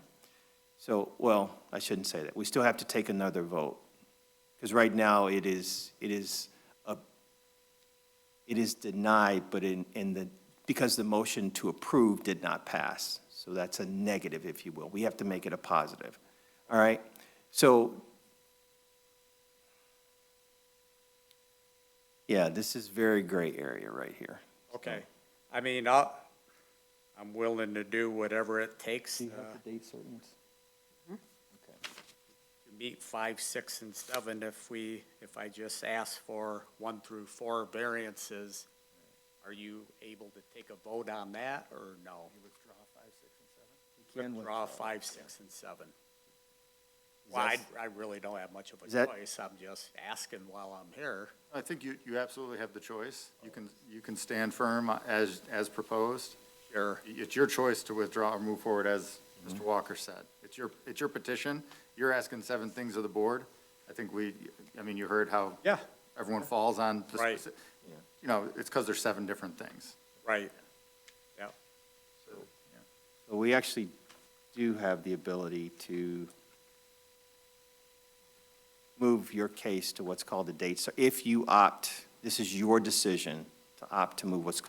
So, well, I shouldn't say that. We still have to take another vote. Because right now it is denied, but because the motion to approve did not pass. So that's a negative, if you will. We have to make it a positive. All right? So, yeah, this is very gray area right here. Okay. I mean, I'm willing to do whatever it takes to date certains? meet 5, 6, and 7 if I just ask for 1 through 4 variances. Are you able to take a vote on that, or no? Withdraw 5, 6, and 7? Withdraw 5, 6, and 7. Well, I really don't have much of a Is that- choice. I'm just asking while I'm here. I think you absolutely have the choice. You can stand firm as proposed. Sure. It's your choice to withdraw or move forward, as Mr. Walker said. It's your petition. You're asking 7 things of the board. I think you heard how Yeah, everyone falls on. the Right. speci- You know, it's because there's 7 different things. right. Yeah. So we actually do have the ability to move your case to what's called a date. So if you opt, this is your decision to opt to move what's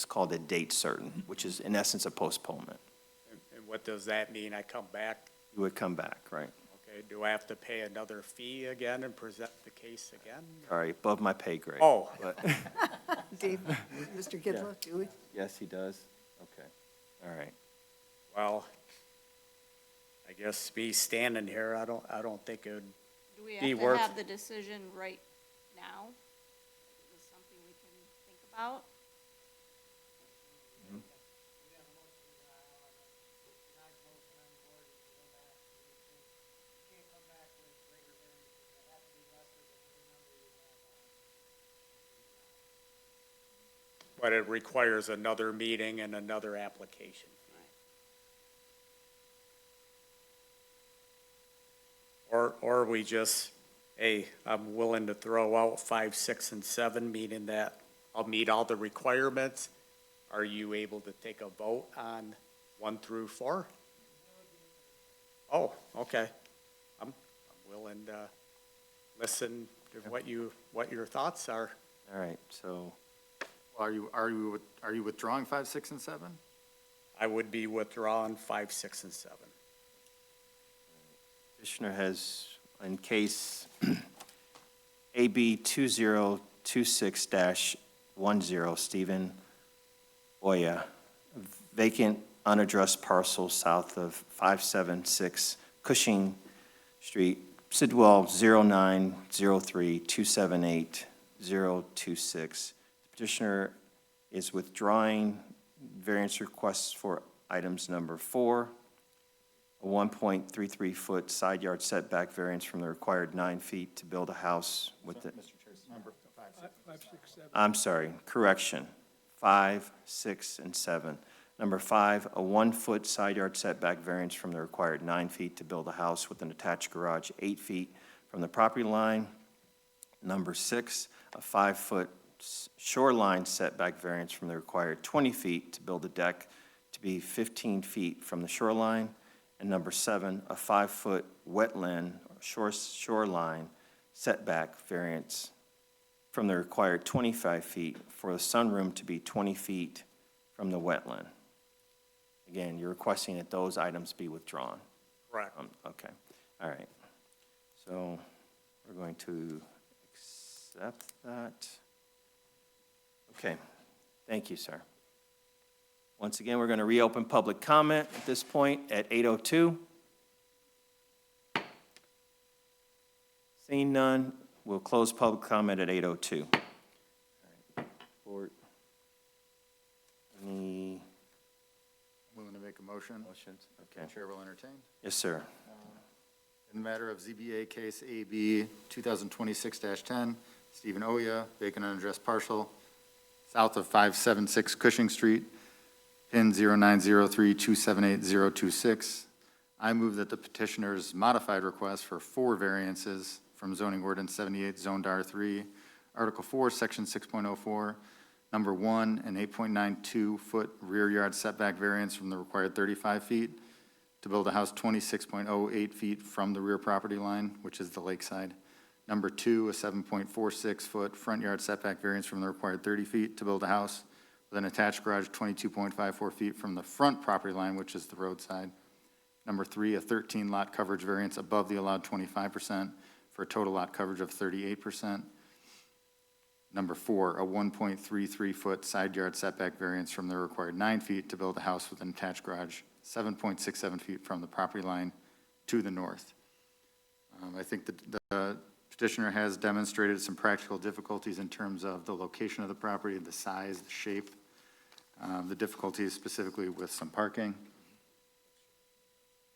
called a date certain, which is in essence a postponement. And what does that mean? I come back? You would come back, right? Okay, do I have to pay another fee again and present the case again? All right, above my pay grade. Oh, But, Dave, Mr. Kidlow, do we? yes, he does? Okay, all right. well, I guess me standing here, I don't think it would, Do we Be have to worth- have the decision right now? Is this something we can think about? but it requires another meeting and another application fee. Or we just, hey, I'm willing to throw out 5, 6, and 7, meaning that I'll meet all the requirements. Are you able to take a vote on 1 through 4? Oh, okay. I'm willing to listen to what your thoughts are. All right, so, Are you withdrawing 5, 6, and 7? I would be withdrawing 5, 6, and 7. petitioner has, in case AB 2026-10, Stephen Oya, vacant unaddressed parcel south of 576 Cushing Street, Sidwell 0903278026. Petitioner is withdrawing variance requests for items number 4, a 1.33-foot side yard setback variance from the required 9 feet to build a house with the, Five, 6, 7. I'm sorry, correction, 5, 6, and 7. Number 5, a 1-foot side yard setback variance from the required 9 feet to build a house with an attached garage 8 feet from the property line. Number 6, a 5-foot shoreline setback variance from the required 20 feet to build a deck to be 15 feet from the shoreline. And number 7, a 5-foot wetland shoreline setback variance from the required 25 feet for the sunroom to be 20 feet from the wetland. Again, you're requesting that those items be withdrawn. Correct. Okay, all right. So we're going to accept that. Okay, thank you, sir. Once again, we're going to reopen public comment at this point at 8:02. Seeing none, we'll close public comment at 8:02. All right. Board, any Willing to make a motion? motions? Okay. Chair will entertain. Yes, sir. In the matter of ZBA case AB 2026-10, Stephen Oya, vacant unaddressed parcel, south of 576 Cushing Street, pin 0903278026. I move that the petitioner's modified request for 4 variances from zoning ordinance 78 zoned R3, Article 4, Section 6.04, number 1, an 8.92-foot rear yard setback variance from the required 35 feet to build a house 26.08 feet from the rear property line, which is the lakeside. Number 2, a 7.46-foot front yard setback variance from the required 30 feet to build a house with an attached garage 22.54 feet from the front property line, which is the roadside. Number 3, a 13-lot coverage variance above the allowed 25% for a total lot coverage of 38%. Number 4, a 1.33-foot side yard setback variance from the required 9 feet to build a house with an attached garage 7.67 feet from the property line to the north. I think that the petitioner has demonstrated some practical difficulties in terms of the location of the property, the size, the shape, the difficulties specifically with some parking.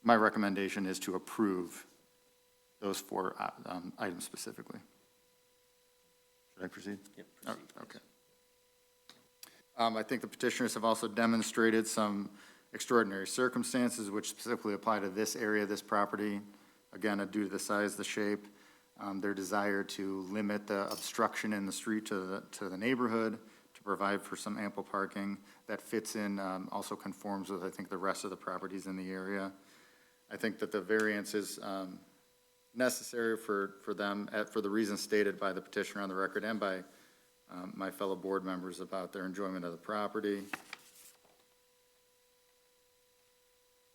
My recommendation is to approve those 4 items specifically. Should I proceed? Yep, Oh, okay. I think the petitioners have also demonstrated some extraordinary circumstances which specifically apply to this area, this property, again, due to the size, the shape, their desire to limit the obstruction in the street to the neighborhood, to provide for some ample parking that fits in, also conforms with, I think, the rest of the properties in the area. I think that the variance is necessary for them, for the reasons stated by the petitioner on the record and by my fellow board members about their enjoyment of the property.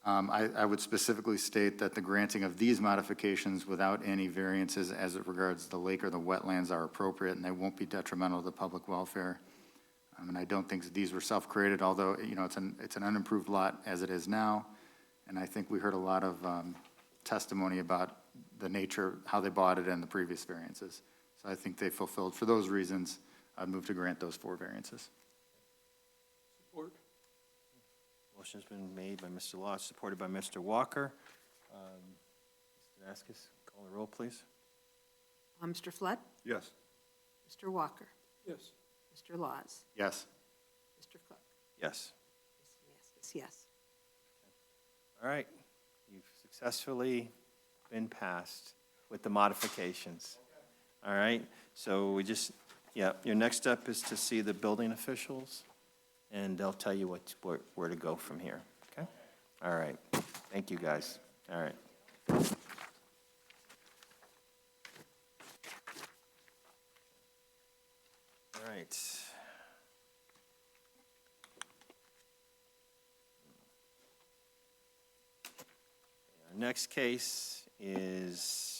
I would specifically state that the granting of these modifications without any variances as it regards the lake or the wetlands are appropriate, and they won't be detrimental to the public welfare. And I don't think these were self-created, although, you know, it's an unimproved lot as it is now. And I think we heard a lot of testimony about the nature, how they bought it and the previous variances. So I think they fulfilled, for those reasons, I'd move to grant those 4 variances. Support. Motion's been made by Mr. Law, supported by Mr. Walker. Mr. Vasquez, call the roll, please. Mr. Flood? Yes. Mr. Walker? Yes. Mr. Laws? Yes. Mr. Cook? Yes. Yes. All right. You've successfully been passed with the modifications. All right. So we just, yeah, your next step is to see the building officials, and they'll tell you where to go from here. Okay? All right. Thank you, guys. All right. All right. Our next case is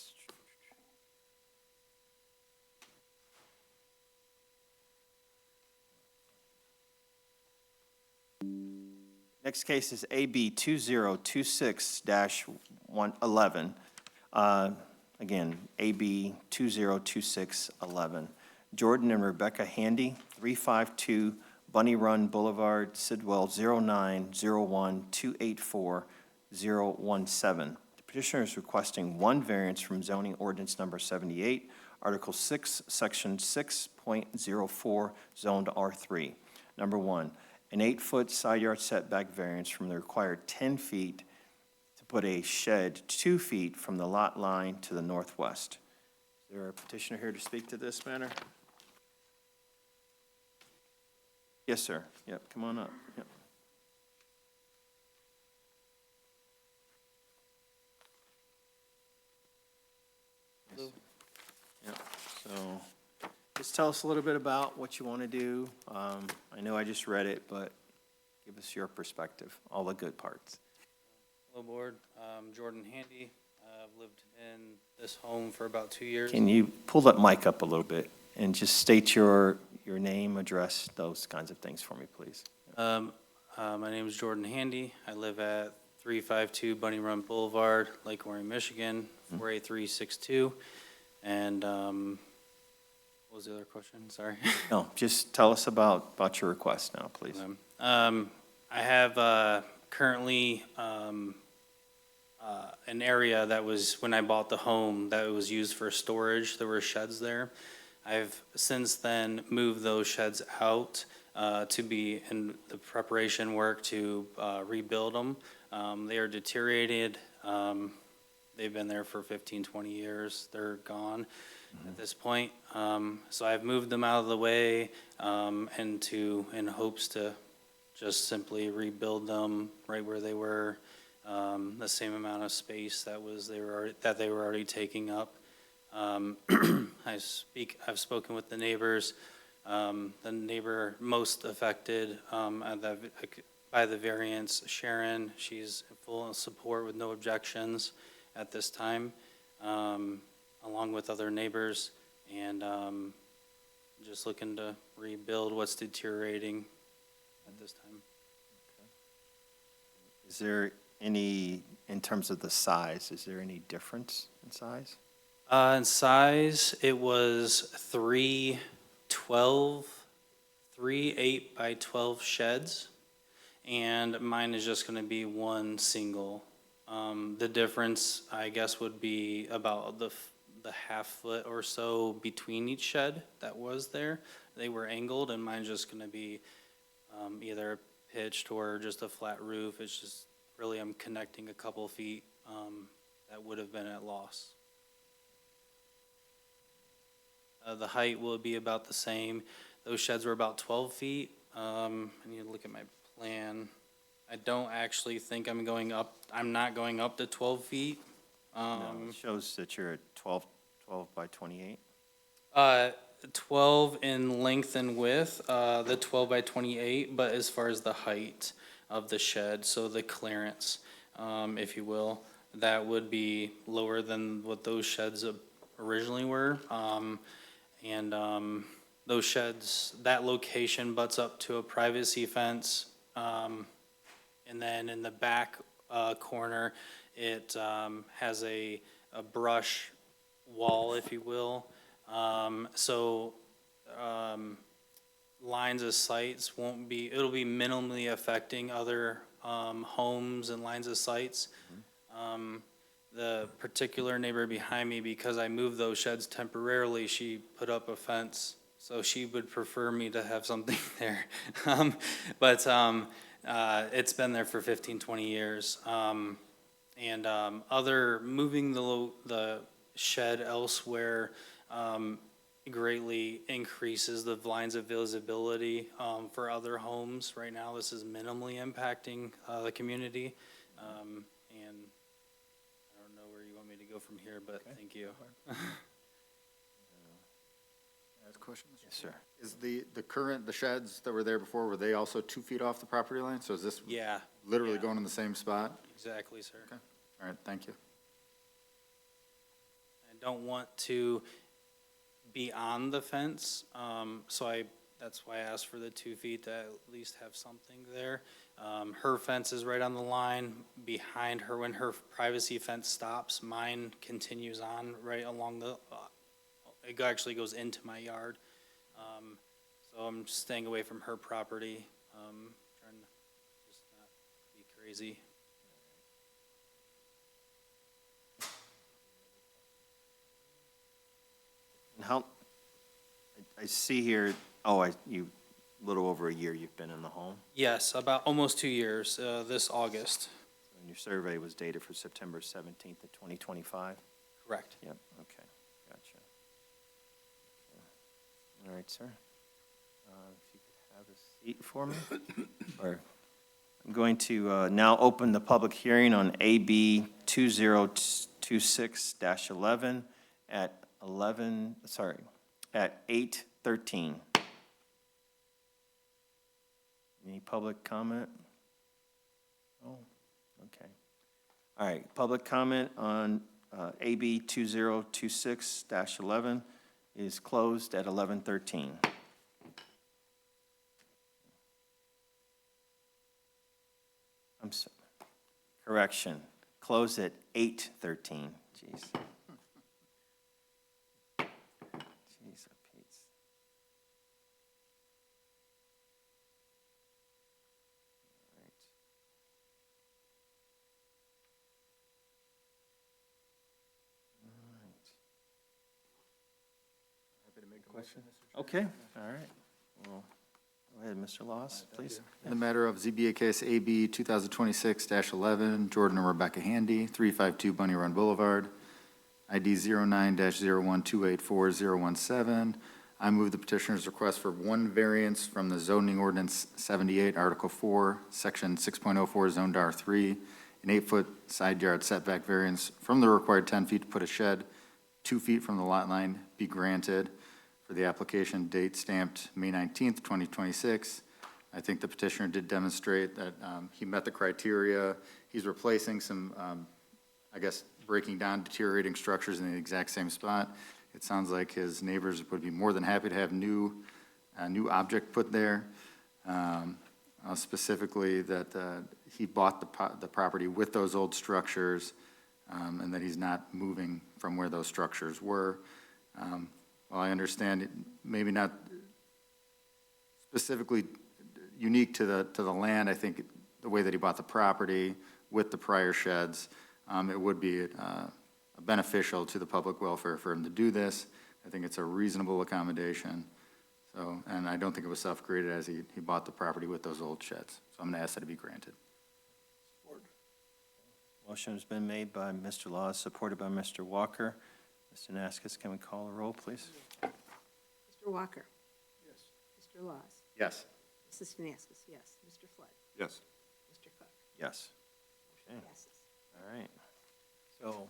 AB 2026-11. Again, AB 2026-11. Jordan and Rebecca Handy, 352 Bunny Run Boulevard, Sidwell, 0901284-017. The petitioner is requesting 1 variance from zoning ordinance number 78, Article 6, Section 6.04, zoned R3. Number 1, an 8-foot side yard setback variance from the required 10 feet to put a shed 2 feet from the lot line to the northwest. Is there a petitioner here to speak to this matter? Yes, sir. Yep, come on up. Yep. Yes. Yep, so just tell us a little bit about what you want to do. I know I just read it, but give us your perspective, all the good parts. Hello, Board. Jordan Handy. I've lived in this home for about 2 years. Can you pull that mic up a little bit and just state your name, address, those kinds of things for me, please? My name is Jordan Handy. I live at 352 Bunny Run Boulevard, Lake Orion, Michigan, 48362. And what was the other question? Sorry. No, just tell us about your request now, please. I have currently an area that was, when I bought the home, that was used for storage. There were sheds there. I've since then moved those sheds out to be in the preparation work to rebuild them. They are deteriorated. They've been there for 15, 20 years. They're gone at this point. So I've moved them out of the way in hopes to just simply rebuild them right where they were, the same amount of space that they were already taking up. I've spoken with the neighbors. The neighbor most affected by the variance, Sharon, she's full support with no objections at this time, along with other neighbors, and just looking to rebuild what's deteriorating at this time. Is there any, in terms of the size, is there any difference in size? In size, it was 3 8 by 12 sheds, and mine is just gonna be one single. The difference, I guess, would be about the half foot or so between each shed that was there. They were angled, and mine's just gonna be either pitched or just a flat roof. It's just really, I'm connecting a couple feet that would have been at loss. The height will be about the same. Those sheds were about 12 feet. I need to look at my plan. I don't actually think I'm not going up to 12 feet. No, it shows that you're at 12 by 28. 12 in length and width, the 12 by 28, but as far as the height of the shed, so the clearance, if you will, that would be lower than what those sheds originally were. Those sheds, that location butts up to a privacy fence. And then in the back corner, it has a brush wall, if you will. Lines of sights won't be, it'll be minimally affecting other homes and lines of sights. The particular neighbor behind me, because I moved those sheds temporarily, she put up a fence, so she would prefer me to have something there. It's been there for 15, 20 years. Moving the shed elsewhere greatly increases the lines of visibility for other homes. Right now, this is minimally impacting the community. And I don't know where you want me to go from here, but Okay. thank you. Ask questions? Yes, sir. Is the sheds that were there before, were they also 2 feet off the property line? So is this Yeah, literally yeah. going in the same spot? exactly, sir. Okay. All right, thank you. I don't want to be on the fence, that's why I asked for the 2 feet, to at least have something there. Her fence is right on the line behind her. When her privacy fence stops, mine continues on right along it actually goes into my yard. So I'm staying away from her property, trying to just not be crazy. And how, I see here, little over a year you've been in the home, Yes, about almost 2 years, this August. and your survey was dated for September 17th of 2025? Correct. Yep, okay, gotcha. All right, sir. If you could have us feet for me? Or, I'm going to now open the public hearing on AB 2026-11 at 8:13. Any public comment? Oh, okay. All right, public comment on AB 2026-11 is closed at 11:13. Correction, closed at 8:13. Jeez. Jeez, Pete. All right. Question? Okay, all right. Well, go ahead, Mr. Laws, please. In the matter of ZBA case AB 2026-11, Jordan and Rebecca Handy, 352 Bunny Run Boulevard, ID 09-01284017. I move the petitioner's request for one variance from the zoning ordinance 78, Article 4, Section 6.04, zoned R3, an 8-foot side yard setback variance from the required 10 feet to put a shed 2 feet from the lot line be granted for the application date stamped May 19th, 2026. I think the petitioner did demonstrate that he met the criteria. He's replacing some, I guess, breaking down deteriorating structures in the exact same spot. It sounds like his neighbors would be more than happy to have a new object put there. Specifically that he bought the property with those old structures, and that he's not moving from where those structures were. While I understand it maybe not specifically unique to the land, I think the way that he bought the property with the prior sheds, it would be beneficial to the public welfare for him to do this. I think it's a reasonable accommodation. So, and I don't think it was self-created as he bought the property with those old sheds. So I'm going to ask that it be granted. Motion has been made by Mr. Laws, supported by Mr. Walker. Mr. Naskis, can we call a roll, please? Mr. Walker? Yes. Mr. Laws? Yes. Mrs. Knaskis, yes. Mr. Flood? Yes. Mr. Cook? Yes. Motion Okay. passes. All right. So,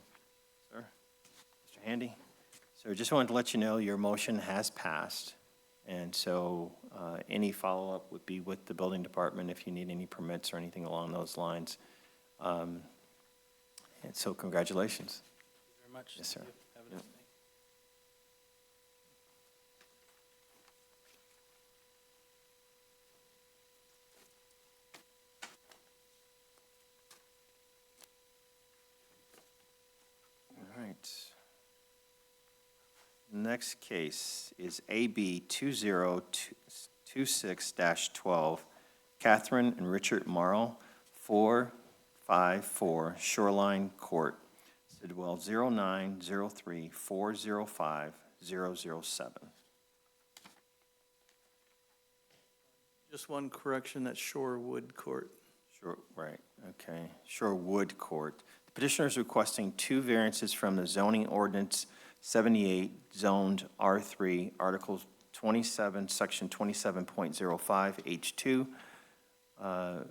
sir, Mr. Handy, so just wanted to let you know your motion has passed. And so any follow-up would be with the building department if you need any permits or anything along those lines. And so congratulations. Thank you very much. Yes, sir. Have a nice day. All right. Next case is AB 2026-12, Catherine and Richard Marl, 454 Shoreline Court, Sidwell 0903405007. Just one correction, that's Shorewood Court. Sure, right, okay. Shorewood Court. The petitioner is requesting two variances from the zoning ordinance 78, zoned R3, Article 27, Section 27.05, H2.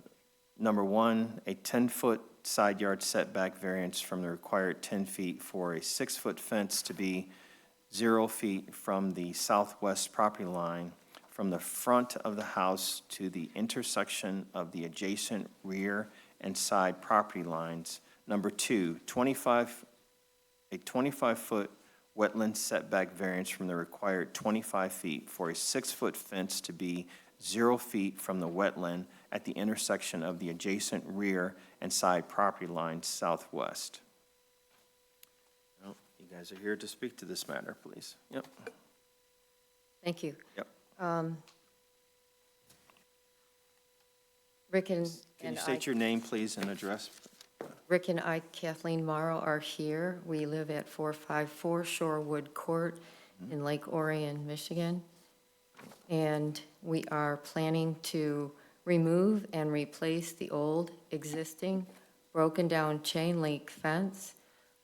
Number one, a 10-foot side yard setback variance from the required 10 feet for a 6-foot fence to be 0 feet from the southwest property line from the front of the house to the intersection of the adjacent rear and side property lines. Number two, a 25-foot wetland setback variance from the required 25 feet for a 6-foot fence to be 0 feet from the wetland at the intersection of the adjacent rear and side property lines southwest. Well, you guys are here to speak to this matter, please. Yep. Thank you. Yep. Rick and Can you I, state your name, please, and address? Rick and I, Kathleen Morrow, are here. We live at 454 Shorewood Court in Lake Orion, Michigan. And we are planning to remove and replace the old existing broken-down chain link fence,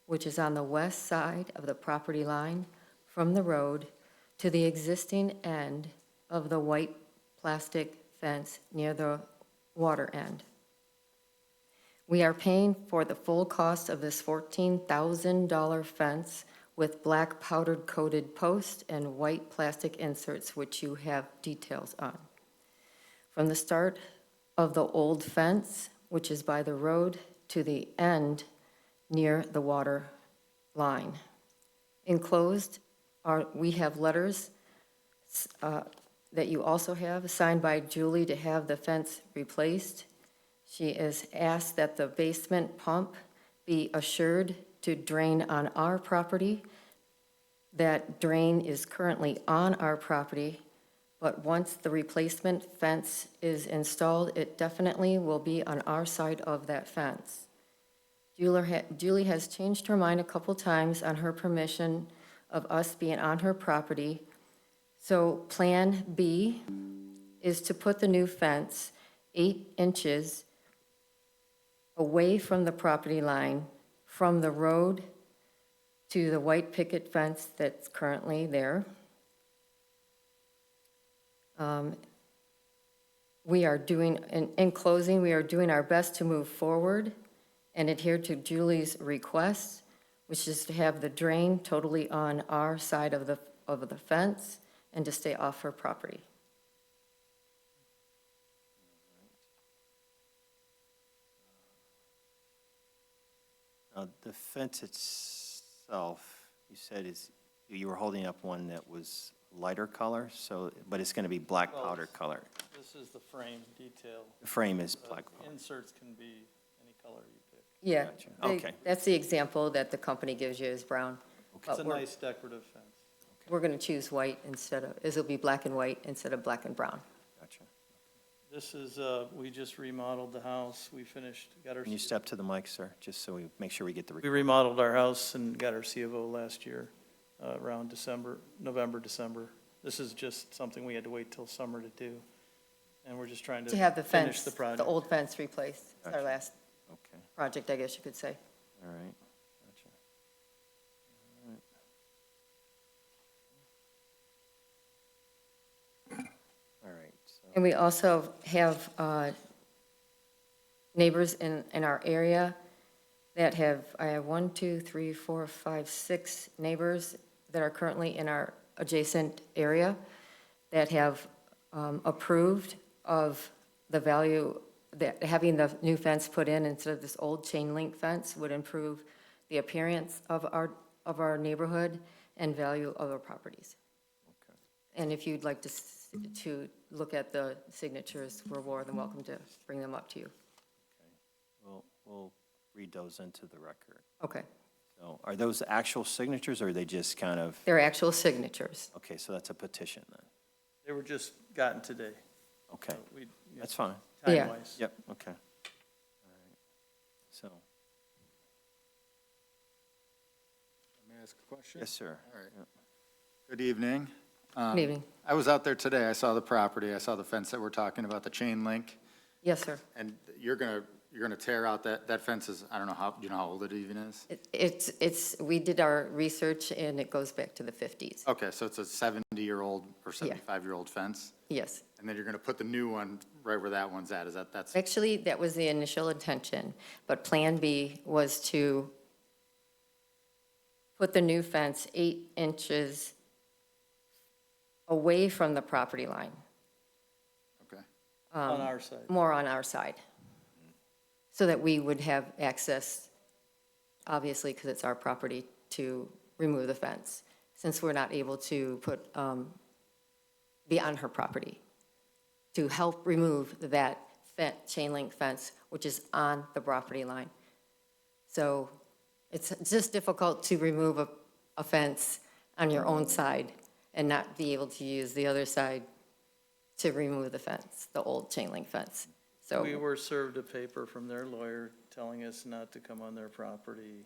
which is on the west side of the property line from the road to the existing end of the white plastic fence near the water end. We are paying for the full cost of this $14,000 fence with black powdered coated posts and white plastic inserts, which you have details on. From the start of the old fence, which is by the road, to the end near the water line. Enclosed we have letters that you also have, signed by Julie to have the fence replaced. She is asked that the basement pump be assured to drain on our property. That drain is currently on our property, but once the replacement fence is installed, it definitely will be on our side of that fence. Julie has changed her mind a couple times on her permission of us being on her property. So Plan B is to put the new fence 8 inches away from the property line, from the road to the white picket fence that's currently there. In closing, we are doing our best to move forward and adhere to Julie's request, which is to have the drain totally on our side of the fence and to stay off her property. The fence itself, you said you were holding up one that was lighter color, but it's going to be black powder color. This is the frame detail. The frame is black powder. Inserts can be any color you pick. Yeah. Gotcha. Okay. That's the example that the company gives you is brown. It's But a we're- nice decorative fence. We're going to choose white it'll be black and white instead of black and brown. Gotcha. This is, we just remodeled the house. We got our. Can you step to the mic, sir, just so we make sure we get the. We remodeled our house and got our C of O last year, around November, December. This is just something we had to wait till summer to do. And we're just trying to To have the finish fence, the project. the old fence replaced. It's our Gotcha. last Okay, project, I guess you could say. all right. Gotcha. All right, so, And we also have neighbors in our area that I have 1, 2, 3, 4, 5, 6 neighbors that are currently in our adjacent area that have approved of the value that having the new fence put in instead of this old chain link fence would improve the appearance of our neighborhood and value of our properties. okay. And if you'd like to look at the signatures, we're more than welcome to bring them up to you. We'll read those into the record. Okay. So are those actual signatures, or are they just kind of, They're actual signatures. okay, so that's a petition then? They were just gotten today. Okay, So we, that's fine. Yeah. time-wise. Yep, okay. All right. So, May I ask a question? yes, sir. All right. Yep. Good evening. Good evening. I was out there today. I saw the property. I saw the fence that we're talking about, the chain link. Yes, sir. And you're gonna tear out that fence is, I don't know do you know how old it even is? We did our research and it goes back to the 50s. Okay, so it's a 70-year-old or 75-year-old fence? Yes. And then you're gonna put the new one right where that one's at, that's, Actually, that was the initial intention, but Plan B was to put the new fence 8 inches away from the property line, okay. On our side. more on our side, so that we would have access, obviously, because it's our property, to remove the fence, since we're not able to be on her property, to help remove that chain link fence, which is on the property line. So it's just difficult to remove a fence on your own side and not be able to use the other side to remove the fence, the old chain link fence. So, We were served a paper from their lawyer telling us not to come on their property.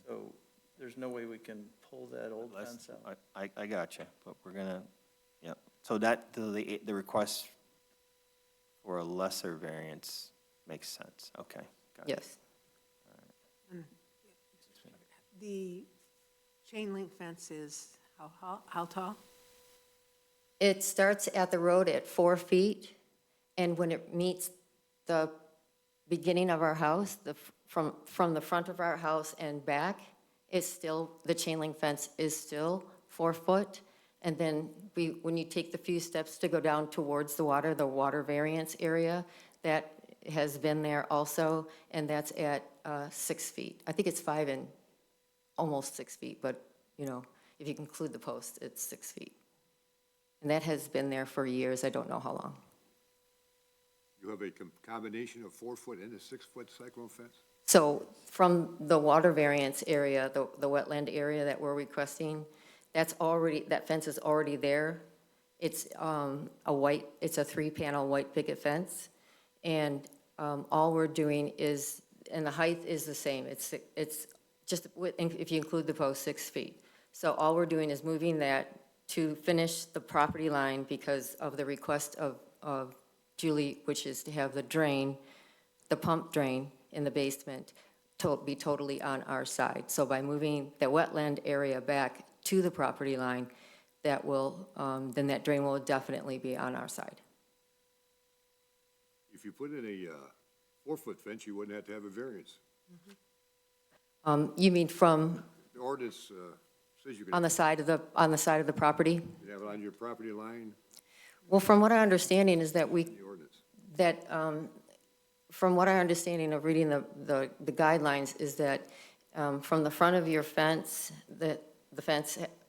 So there's no way we can pull that old fence out. I got you, but we're gonna, yep. So the request for a lesser variance makes sense. Okay, got it. yes, The chain link fence is how tall? It starts at the road at 4 feet, and when it meets the beginning of our house, from the front of our house and back, it's still, the chain link fence is still 4 foot. And then when you take the few steps to go down towards the water variance area, that has been there also, and that's at 6 feet. I think it's 5 and almost 6 feet, but, you know, if you include the post, it's 6 feet. And that has been there for years, I don't know how long. You have a combination of 4-foot and a 6-foot cyclone fence? So from the water variance area, the wetland area that we're requesting, that fence is already there. It's it's a 3-panel white picket fence. And all we're doing is, and the height is the same, it's just, if you include the post, 6 feet. So all we're doing is moving that to finish the property line because of the request of Julie, which is to have the drain, the pump drain in the basement to be totally on our side. So by moving the wetland area back to the property line, that will, then that drain will definitely be on our side. If you put in a 4-foot fence, you wouldn't have to have a variance. You mean from, The ordinance says you can on the side of the property? have it on your property line, Well, from what our understanding is that the ordinance. from what our understanding of reading the guidelines is that from the front of your fence,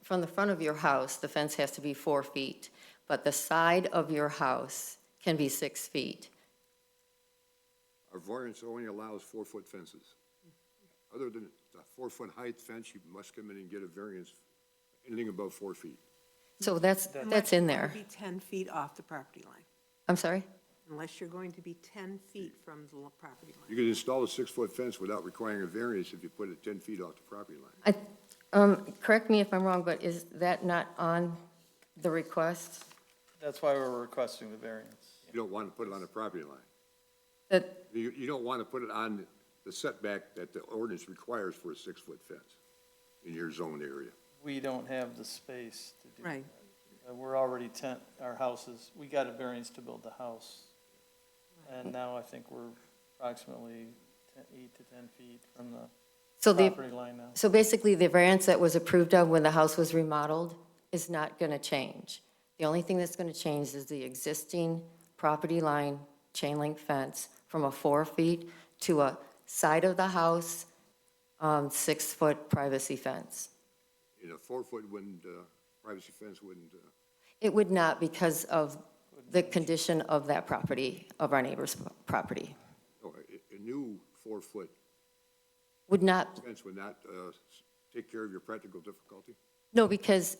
from the front of your house, the fence has to be 4 feet, but the side of your house can be 6 feet. Our variance only allows 4-foot fences. Other than a 4-foot height fence, you must come in and get a variance, anything above 4 feet. So that's in there. Be 10 feet off the property line, I'm sorry? unless you're going to be 10 feet from the property line. You can install a 6-foot fence without requiring a variance if you put it 10 feet off the property line. Correct me if I'm wrong, but is that not on the request? That's why we're requesting the variance. You don't want to put it on the property line. That, You don't want to put it on the setback that the ordinance requires for a 6-foot fence in your zone area. We don't have the space to do that. Right. We're already our houses, we got a variance to build the house. And now I think we're approximately 8 to 10 feet from the so the, property line now. so basically, the variance that was approved of when the house was remodeled is not going to change. The only thing that's going to change is the existing property line chain link fence from a 4 feet to a side of the house, 6-foot privacy fence. In a 4-foot privacy fence wouldn't, It would not because of the condition of that property, of our neighbor's property. a new 4-foot Would not, fence would not take care of your practical difficulty? no, because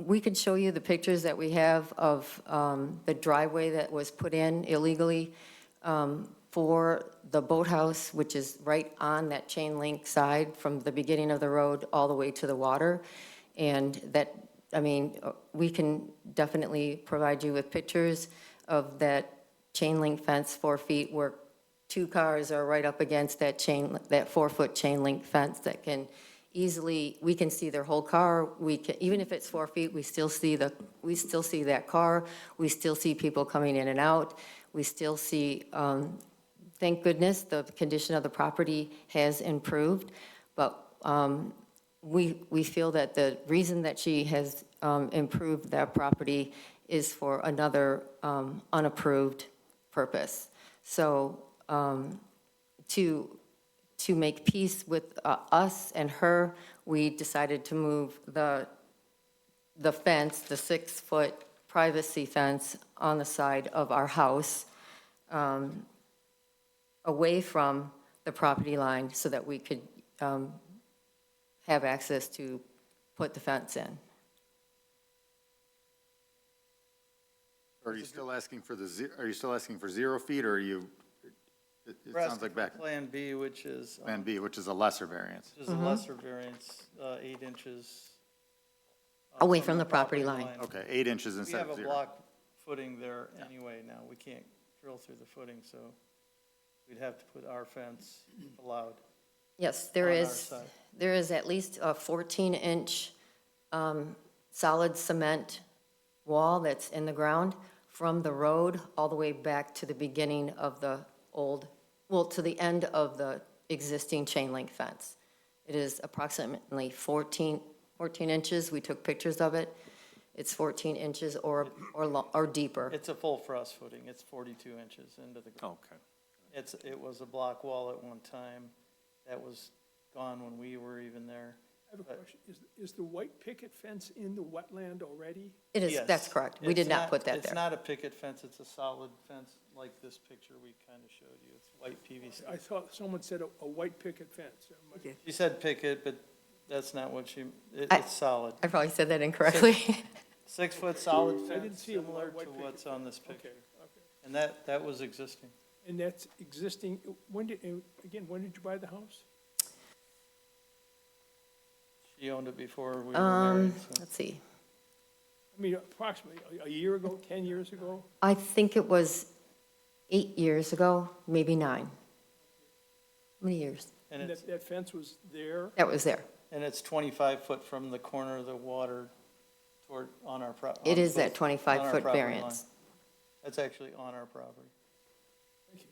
we could show you the pictures that we have of the driveway that was put in illegally for the boathouse, which is right on that chain link side from the beginning of the road all the way to the water. And that, I mean, we can definitely provide you with pictures of that chain link fence 4 feet where 2 cars are right up against that 4-foot chain link fence that can easily, we can see their whole car. We can, even if it's 4 feet, we still see that car. We still see people coming in and out. We still see, thank goodness, the condition of the property has improved. But we feel that the reason that she has improved that property is for another unapproved purpose. So to make peace with us and her, we decided to move the fence, the 6-foot privacy fence on the side of our house away from the property line so that we could have access to put the fence in. Are you still asking for are you still asking for 0 feet, or are you, it We're sounds asking like for back, Plan B, which is, Plan B, which is a lesser variance. a lesser variance, 8 inches. Away from the property line. Okay, 8 inches We instead have of a 0. block footing there anyway now. We can't drill through the footing, so we'd have to put our fence allowed. Yes, there On our is, side. there is at least a 14-inch solid cement wall that's in the ground from the road all the way back to the beginning of the to the end of the existing chain link fence. It is approximately 14 inches. We took pictures of it. It's 14 inches or deeper. It's a full frost footing. It's 42 inches into the ground. Okay. It was a block wall at one time. That was gone when we were even there. I have a question. Is the white picket fence in the wetland already? It is, Yes. that's correct. We did It's not put that It's there. not a picket fence, it's a solid fence like this picture we kind of showed you. It's white PVC. I thought someone said a white picket fence. Okay. She said picket, but that's not what it's solid. I probably said that incorrectly. 6 foot solid I didn't fence, see a similar white to picket what's on this Okay, picture. okay. And that was existing. And that's existing, when did you buy the house? She owned it before we were married, so. Let's see. I mean, approximately a year ago, 10 years ago? I think it was 8 years ago, maybe 9. How many years? And And it's, that fence was there? That was there. and it's 25 foot from the corner of the water toward, on our It is that 25-foot property variance. That's actually on our property. Thank you.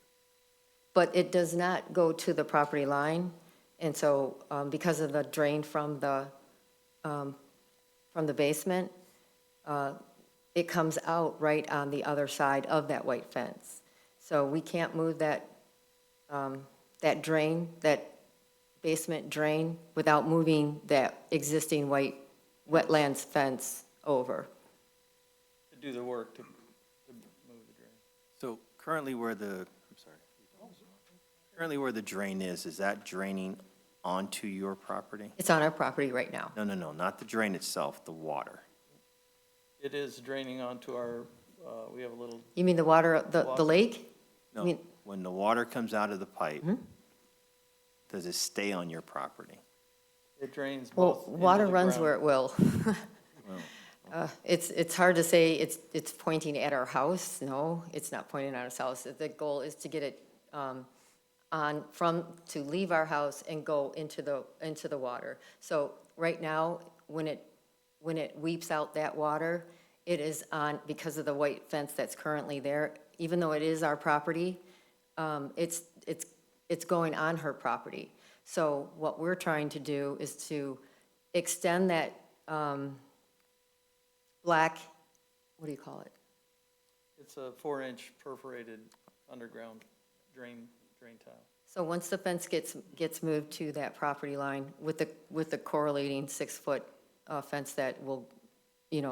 But it does not go to the property line, and so because of the drain from the basement, it comes out right on the other side of that white fence. So we can't move that drain, that basement drain, without moving that existing white wetlands fence over. To do the work to move the drain. So currently where the drain is that draining onto your property? It's on our property right now. No, not the drain itself, the water. It is draining onto our, we have a little, You mean the water, the lake? No, mean- when the water comes out of the pipe, does it stay on your property? it drains Well, both into water the runs ground. where it will. It's hard to say it's pointing at our house. No, it's not pointing at our house. The goal is to get it to leave our house and go into the water. So right now, when it weeps out that water, it is on, because of the white fence that's currently there, even though it is our property, it's going on her property. So what we're trying to do is to extend that black, what do you call it? It's a 4-inch perforated underground drain tile. So once the fence gets moved to that property line with the correlating 6-foot fence that will,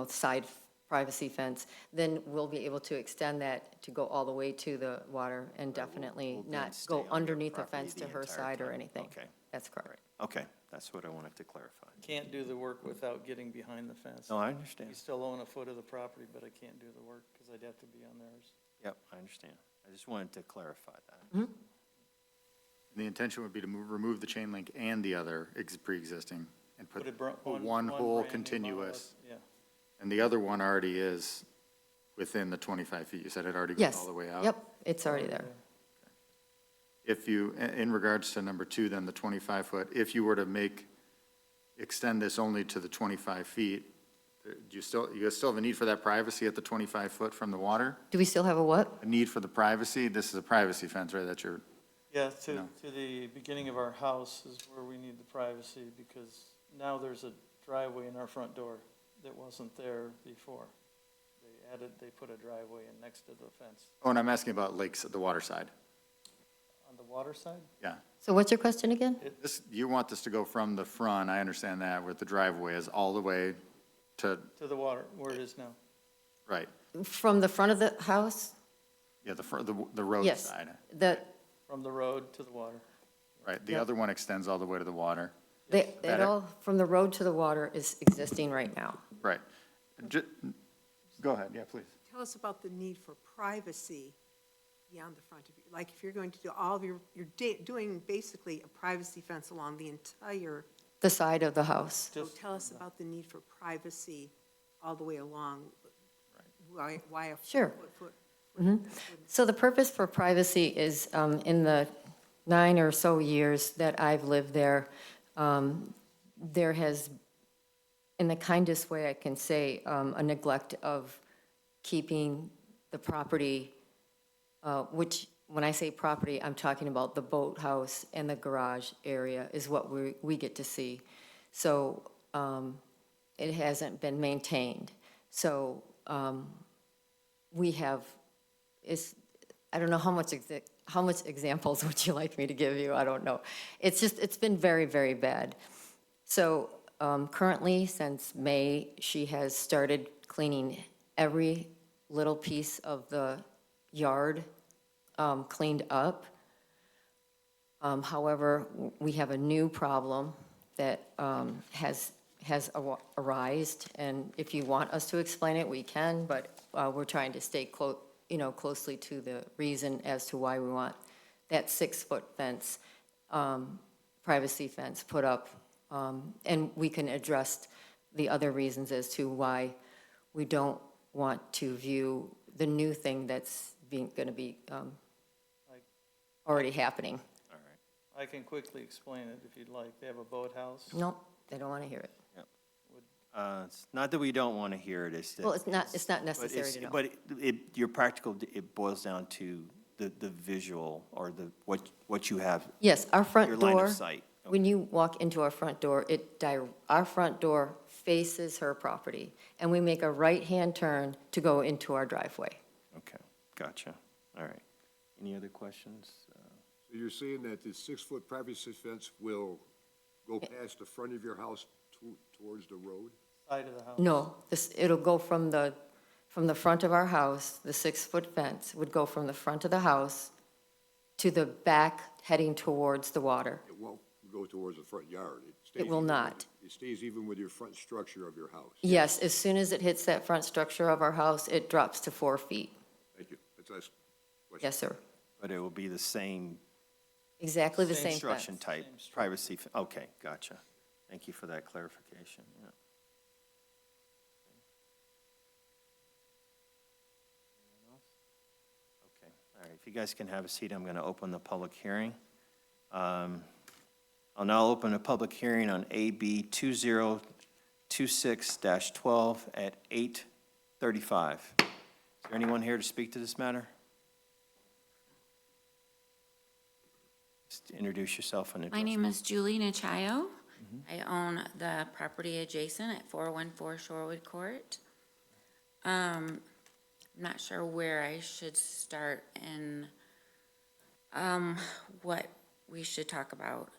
side privacy fence, then we'll be able to extend that to go all the way to the water and definitely Will then not stay on go your underneath the property fence the to her entire side or time. anything. Okay. That's correct. Okay, that's what I wanted to clarify. Can't do the work without getting behind the fence. No, I We understand. still own a foot of the property, but I can't do the work because I'd have to be on theirs. Yep, I understand. I just wanted to clarify that. The intention would be to remove the chain link and the other pre-existing and put one whole brand new continuous. monolith, Yeah. And the other one already is within the 25 feet. You said it already goes Yes. all the way out? Yep, it's already there. If you, in regards to number 2, then the 25-foot, if you were to extend this only to the 25 feet, do you still have a need for that privacy at the 25-foot from the water? Do we still have a what? A need for the privacy? This is a privacy fence, right? That's your, Yeah, to No. the beginning of our house is where we need the privacy because now there's a driveway in our front door that wasn't there before. They put a driveway in next to the fence. oh, and I'm asking about lakes at the water side. On the water side? Yeah. So what's your question again? You want this to go from the front, I understand that, where the driveway is all the way to, To the water, where it is now. right, From the front of the house? yeah, the road Yes. side. From the road to the water. Right, the Yep. other one extends all the way to the water. That all, from the road to the water is existing right now. Right. Go ahead, yeah, please. Tell us about the need for privacy beyond the front of you. Like, if you're going to do all of you're doing basically a privacy fence along the entire, The side of the house. so Just- tell us about the need for privacy all the way along. Why a Sure. foot? So the purpose for privacy is, in the 9 or so years that I've lived there, there has in the kindest way I can say, a neglect of keeping the property, which, when I say property, I'm talking about the boathouse and the garage area is what we get to see. So it hasn't been maintained. So we have, I don't know how much examples would you like me to give you? I don't know. It's been very, very bad. So currently, since May, she has started cleaning every little piece of the yard cleaned up. However, we have a new problem that has arisen, and if you want us to explain it, we can, but we're trying to stay closely to the reason as to why we want that 6-foot fence, privacy fence put up, and we can address the other reasons as to why we don't want to view the new thing that's going to be already happening. I can quickly explain it if you'd like. They have a boathouse. Nope, they don't want to hear it. It's not that we don't want to hear it, it's that. Well, it's not necessary to know. But your practical, it boils down to the visual or what you have, Yes, our front your door. line of sight. When you walk into our front door, our front door faces her property, and we make a right-hand turn to go into our driveway. Okay, gotcha. All right. Any other questions? So you're saying that the 6-foot privacy fence will go past the front of your house towards the road? Side of the house. No, it'll go from the front of our house, the 6-foot fence would go from the front of the house to the back heading towards the water. It won't go towards the front yard. It will not. It stays even with your front structure of your house. Yes, as soon as it hits that front structure of our house, it drops to 4 feet. Thank you. That's the last question. Yes, sir. But it will be the same Exactly the same construction fence. type, privacy, okay, gotcha. Thank you for that clarification, yeah. Okay, all right, if you guys can have a seat, I'm going to open the public hearing. I'll now open a public hearing on AB 2026-12 at 8:35. Is there anyone here to speak to this matter? Just introduce yourself and address. My name is Julie Nachayo. I own the property adjacent at 414 Shorewood Court. I'm not sure where I should start in what we should talk about.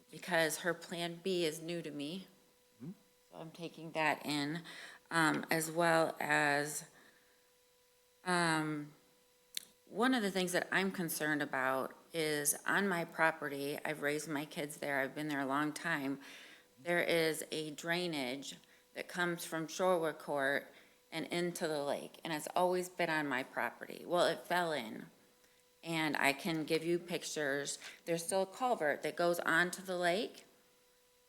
Because her Plan B is new to me. So I'm taking that in, as well as one of the things that I'm concerned about is on my property, I've raised my kids there, I've been there a long time. There is a drainage that comes from Shorewood Court and into the lake, and it's always been on my property. Well, it fell in, and I can give you pictures. There's still a culvert that goes onto the lake,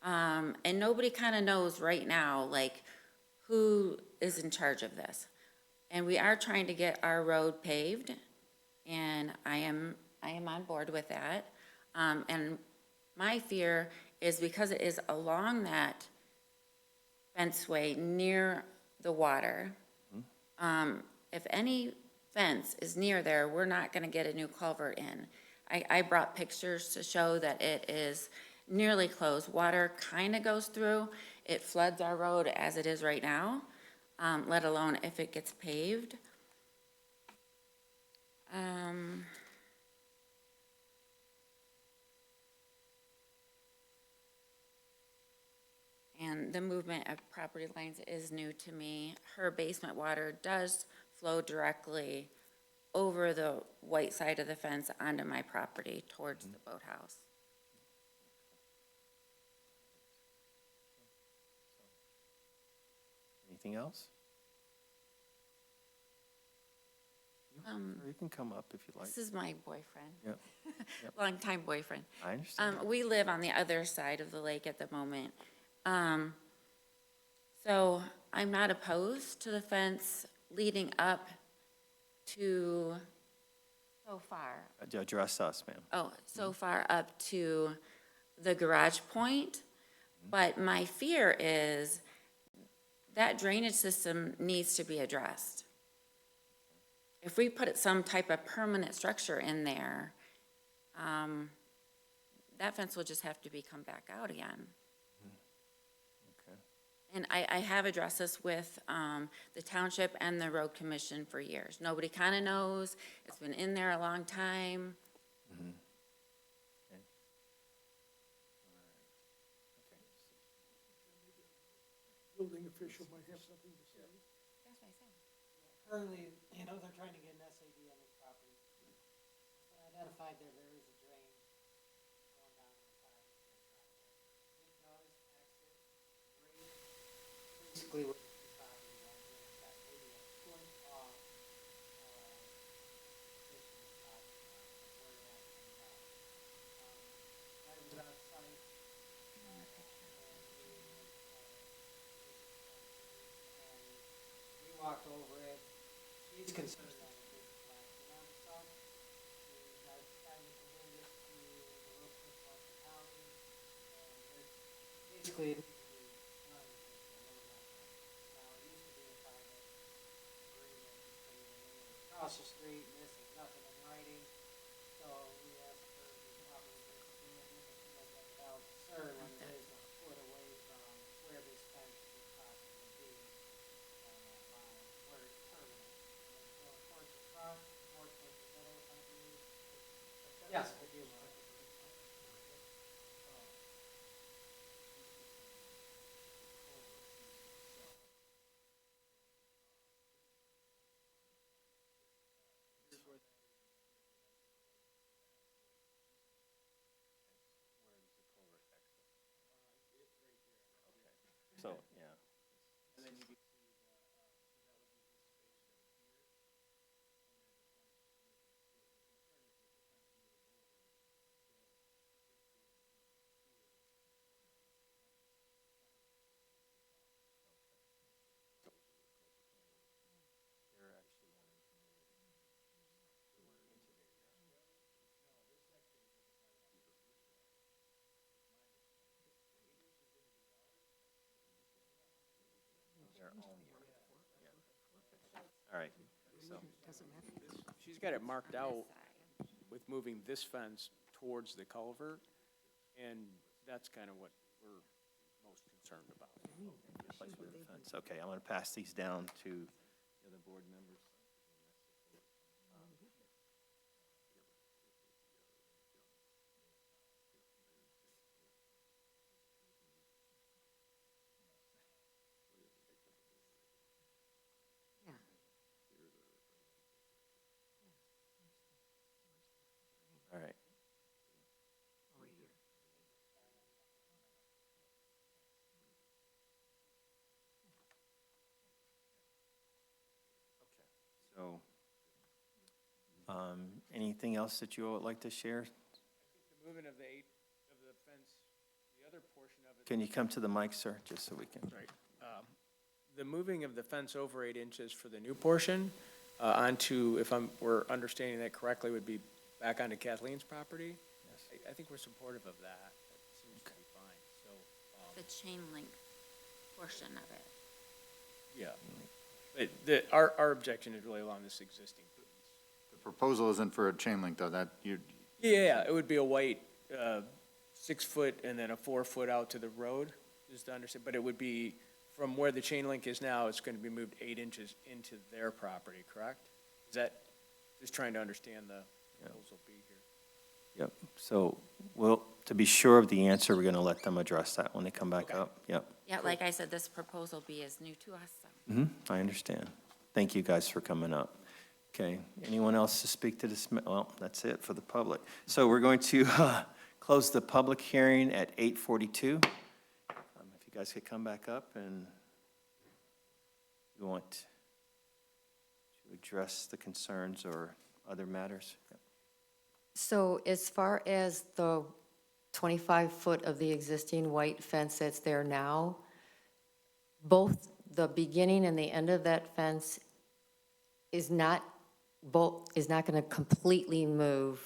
and nobody kind of knows right now, like, who is in charge of this. And we are trying to get our road paved, and I am on board with that. And my fear is because it is along that fenceway near the water, if any fence is near there, we're not gonna get a new culvert in. I brought pictures to show that it is nearly closed. Water kind of goes through. It floods our road as it is right now, let alone if it gets paved. And the movement of property lines is new to me. Her basement water does flow directly over the white side of the fence onto my property towards the boathouse. Anything else? You can come up if you like. This is my boyfriend. Yep. Longtime boyfriend. I understand. We live on the other side of the lake at the moment. So I'm not opposed to the fence leading up to, so far, Address us, ma'am. so far up to the garage point. But my fear is that drainage system needs to be addressed. If we put some type of permanent structure in there, that fence will just have to be come back out again. Okay. And I have addressed this with the township and the road commission for years. Nobody kind of knows. It's been in there a long time. Building official might have something to say. That's what I said. Currently, they're trying to get an SAD on this property. It's been identified there is a drain going down the side of the driveway. You've noticed exit right basically where the two property lines intersect, maybe a foot off, Fishman's property line, where that comes out. I was outside, and we walked over it. She's concerned that it is collapsing on itself. I've tried to bring this to the local Washington County, and there's basically it needs to be done to the lower level. Now, it used to be a private agreement between the neighbor across the street, and this is nothing in writing. So we asked her to probably just do it, and she does that without concern when it is a foot away from where this fence would possibly be on that line, where it's permanent. And it's going towards the front, more towards the middle, I believe. Yes, I do. So, yeah. All right, so, She's got it marked out with moving this fence towards the culvert, and that's kind of what we're most concerned about. placement of the fence. Okay, I'm going to pass these down to the other board members. All right. So, anything else that you would like to share? The movement of the fence, the other portion of it. Can you come to the mic, sir, just so we can? Right. The moving of the fence over 8 inches for the new portion onto, if we're understanding that correctly, would be back onto Kathleen's property. Yes. I think we're supportive of that. That seems to be fine, so. The chain link portion of it. Yeah. But our objection is really along this existing piece. The proposal isn't for a chain link, though, that you, Yeah, it would be a white 6 foot and then a 4 foot out to the road, just to understand, but it would be from where the chain link is now, it's going to be moved 8 inches into their property, correct? Is that, just trying to understand the proposal B here. Yep, so, well, to be sure of the answer, we're going to let them address that when they come back Okay. up. Yep. Yeah, like I said, this proposal B is new to us, so. I understand. Thank you guys for coming up. Okay, anyone else to speak to this? Well, that's it for the public. So we're going to close the public hearing at 8:42. If you guys could come back up and you want to address the concerns or other matters. Yep. So as far as the 25-foot of the existing white fence that's there now, both the beginning and the end of that fence is not going to completely move.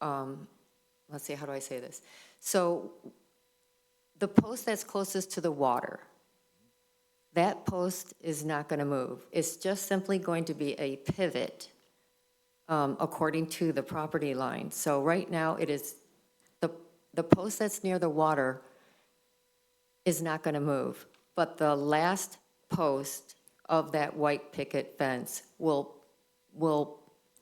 Let's see, how do I say this? So the post that's closest to the water, that post is not going to move. It's just simply going to be a pivot according to the property line. So right now, it is, the post that's near the water is not going to move, but the last post of that white picket fence will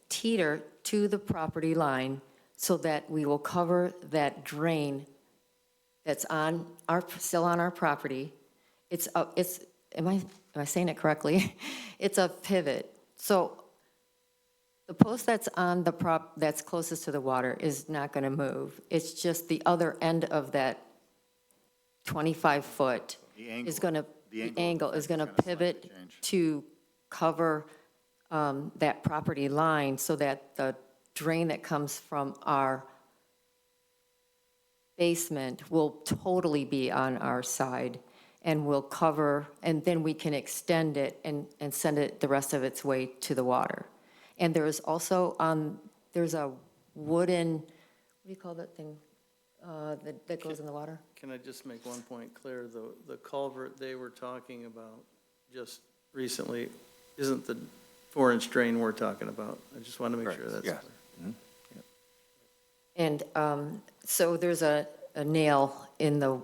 teeter to the property line so that we will cover that drain that's still on our property. Am I saying it correctly? It's a pivot. So the post that's on that's closest to the water is not going to move. It's just the other end of that 25-foot is going to, the angle is going to pivot to cover that property line so that the drain that comes from our basement will totally be on our side and will cover, and then we can extend it and send it the rest of its way to the water. And there is also, there's a wooden, what do you call that thing, that goes in the water? Can I just make one point clear? The culvert they were talking about just recently isn't the 4-inch drain we're talking about. I just want to make sure that's Yeah. clear. And so there's a nail in the,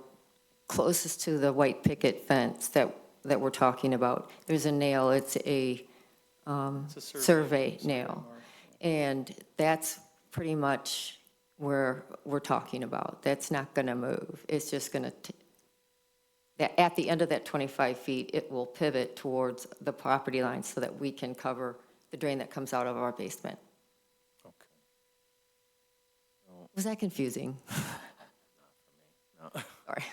closest to the white picket fence that we're talking about. There's a nail, it's a It's a survey nail. And that's pretty much where we're talking about. That's not going to move. It's just going to, at the end of that 25 feet, it will pivot towards the property line so that we can cover the drain that comes out of our basement. Okay. Was that confusing? No. Sorry.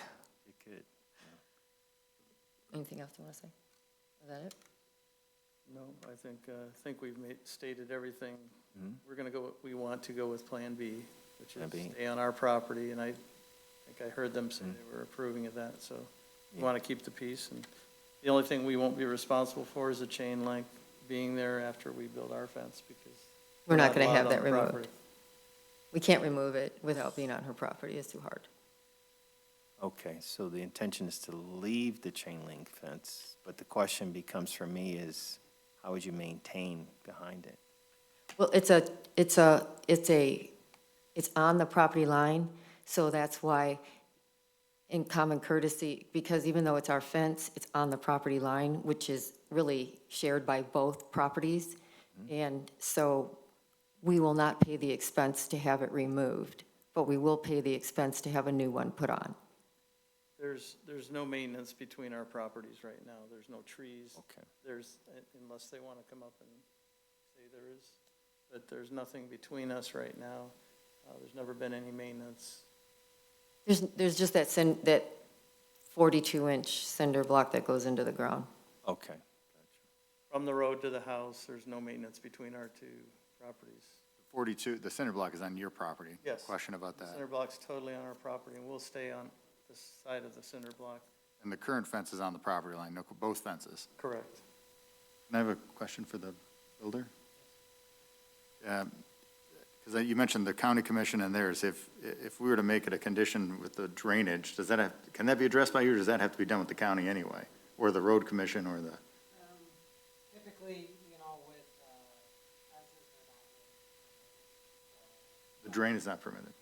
You could. Anything else you want to say? Is that it? No, I think we've stated everything. Mhm. We're going to go, we want to go with Plan B, which Plan is B. stay on our property, and I think I heard them say they were approving of that, so we Yeah. want to keep the peace. And the only thing we won't be responsible for is the chain link being there after we build our fence, because We're not going to allowed have on that the removed. property. We can't remove it without being on her property. It's too hard. Okay, so the intention is to leave the chain link fence, but the question becomes for me is, how would you maintain behind it? Well, it's on the property line, so that's why in common courtesy, because even though it's our fence, it's on the property line, which is really shared by both properties. And so we will not pay the expense to have it removed, but we will pay the expense to have a new one put on. There's no maintenance between our properties right now. There's no trees. Okay. Unless they want to come up and say there is, but there's nothing between us right now. There's never been any maintenance. There's just that 42-inch cinder block that goes into the ground. Okay. From the road to the house, there's no maintenance between our two properties. 42, the center block is on your property? Yes. Question about The that. cinder block's totally on our property, and we'll stay on the side of the cinder block. And the current fence is on the property line, no, both fences? Correct. Can I have a question for the builder? Because you mentioned the county commission and theirs. If we were to make it a condition with the drainage, can that be addressed by you, or does that have to be done with the county anyway? Or the road commission, or the? Typically, with, houses are not The drain is not permitted?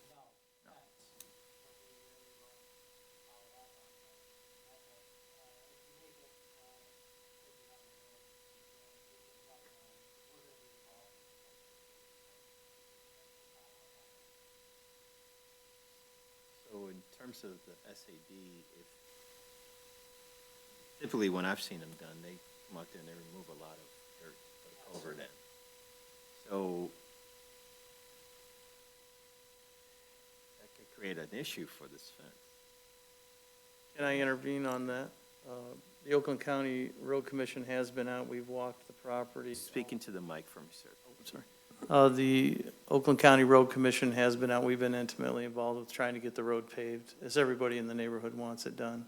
So in terms of the SAD, typically when I've seen them done, they come out there and they remove a lot of dirt, put a culvert in. So that could create an issue for this fence. Can I intervene on that? The Oakland County Road Commission has been out. We've walked the property. Speaking to the mic for me, sir. I'm sorry. The Oakland County Road Commission has been out. We've been intimately involved with trying to get the road paved, as everybody in the neighborhood wants it done.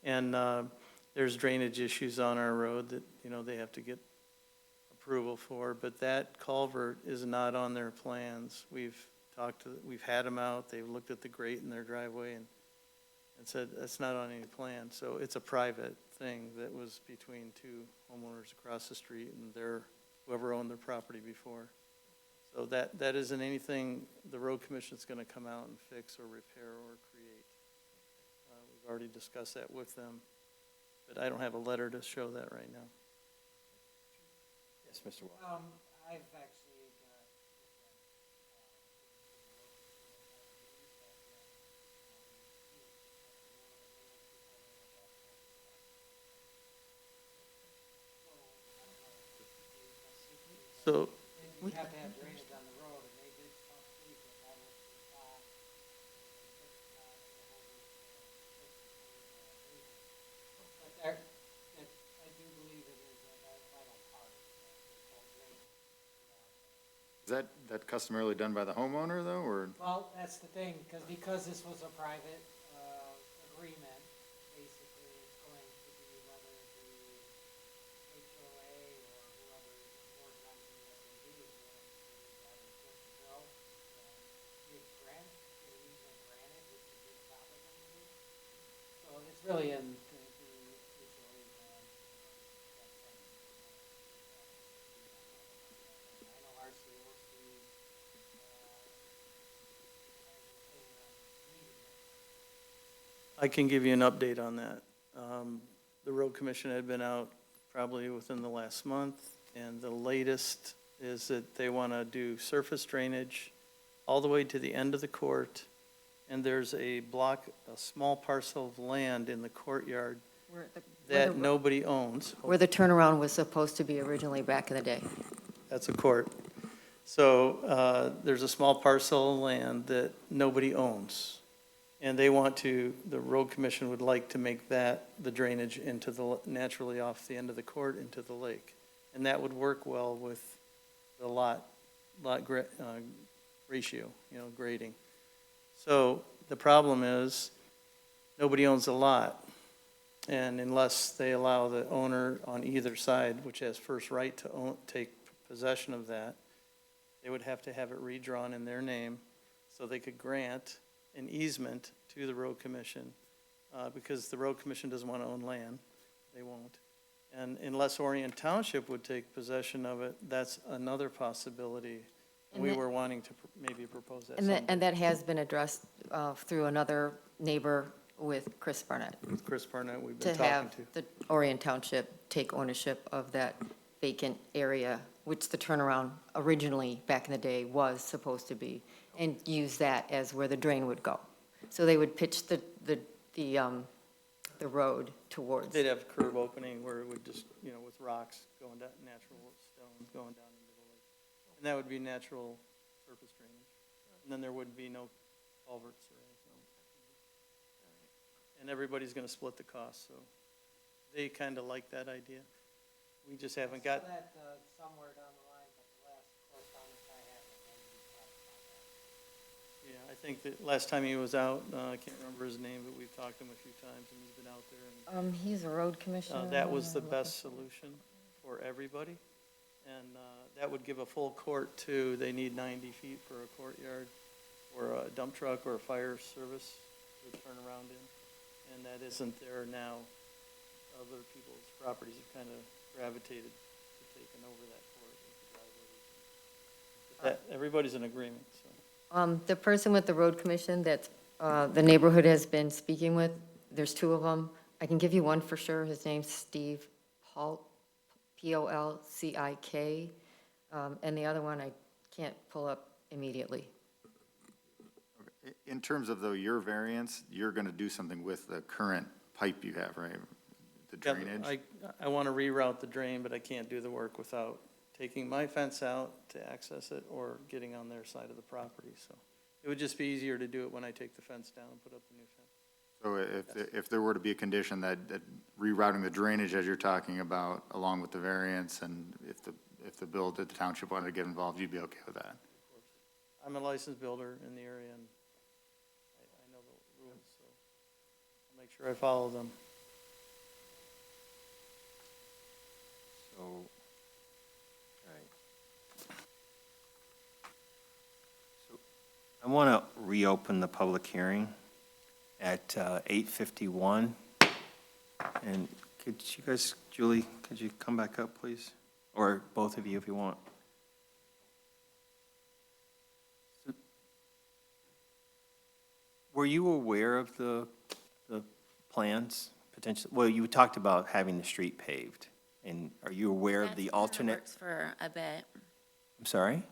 And there's drainage issues on our road that, they have to get approval for, but that culvert is not on their plans. We've had them out, they've looked at the grate in their driveway, and and said, that's not on any plan. So it's a private thing that was between two homeowners across the street and whoever owned their property before. So that isn't anything the road commission's gonna come out and fix or repair or create. We've already discussed that with them, but I don't have a letter to show that right now. Yes, Mr. Wall. I've actually, So, you have to have drainage on the road, and they did speak that that was the thought. But there, I do believe it is a vital part, this whole drainage. Is that customarily done by the homeowner, though, or? Well, that's the thing, because this was a private, agreement, basically it's going to be whether the HOA or whoever is organizing this will be is going to either get the bill and give grant, or easement granted, which would be the proper thing to do. So it's really in the HOA's hands. I know RCOC, I can give you an update on that. The road commission had been out probably within the last month, and the latest is that they want to do surface drainage all the way to the end of the court, and there's a small parcel of land in the courtyard that nobody owns. Where the turnaround was supposed to be originally back in the day. That's a court. So there's a small parcel of land that nobody owns. And they the road commission would like to make that the drainage naturally off the end of the court into the lake. And that would work well with the lot ratio, grading. So the problem is, nobody owns the lot. And unless they allow the owner on either side, which has first right to take possession of that, they would have to have it redrawn in their name so they could grant an easement to the road commission, because the road commission doesn't want to own land. They won't. And unless Orion Township would take possession of it, that's another possibility. And We that- were wanting to maybe propose that And that, someday. and that has been addressed through another neighbor with Chris Barnett, With Chris Barnett, we've to been talking have to. the Orion Township take ownership of that vacant area, which the turnaround originally, back in the day, was supposed to be, and use that as where the drain would go. So they would pitch the road towards. They'd have curb opening where it would just, with rocks going down, natural stones going down into the lake. And that would be natural surface drainage. And then there would be no culverts or anything. And everybody's gonna split the cost, so they kinda like that idea. We just haven't got, that, somewhere down the line, but the last correspondence I had with him, he talked about that. yeah, I think that last time he was out, I can't remember his name, but we've talked to him a few times and he's been out there and He's a road commissioner. that was the best solution for everybody. And that would give a full court too. They need 90 feet for a courtyard or a dump truck or a fire service to turn around in. And that isn't there now. Other people's properties have kind of gravitated to taking over that court with the driveways. But everybody's in agreement, so. The person with the road commission that the neighborhood has been speaking with, there's two of them. I can give you one for sure. His name's Steve Polk, Polcik. And the other one I can't pull up immediately. In terms of, though, your variance, you're going to do something with the current pipe you have, right? The Yeah, drainage? I want to reroute the drain, but I can't do the work without taking my fence out to access it or getting on their side of the property, so. It would just be easier to do it when I take the fence down and put up the new fence. So if there were to be a condition that rerouting the drainage as you're talking about, along with the variance, and if the township wanted to get involved, you'd be okay with that? I'm a licensed builder in the area, and I know the rules, so I'll make sure I follow them. So, all right. I want to reopen the public hearing at 851. And could you guys, Julie, could you come back up, please? Or both of you, if you want. Were you aware of the plans, potentially? Well, you talked about having the street paved, and are you aware of That's the been in the alternate? works for a bit. I'm sorry?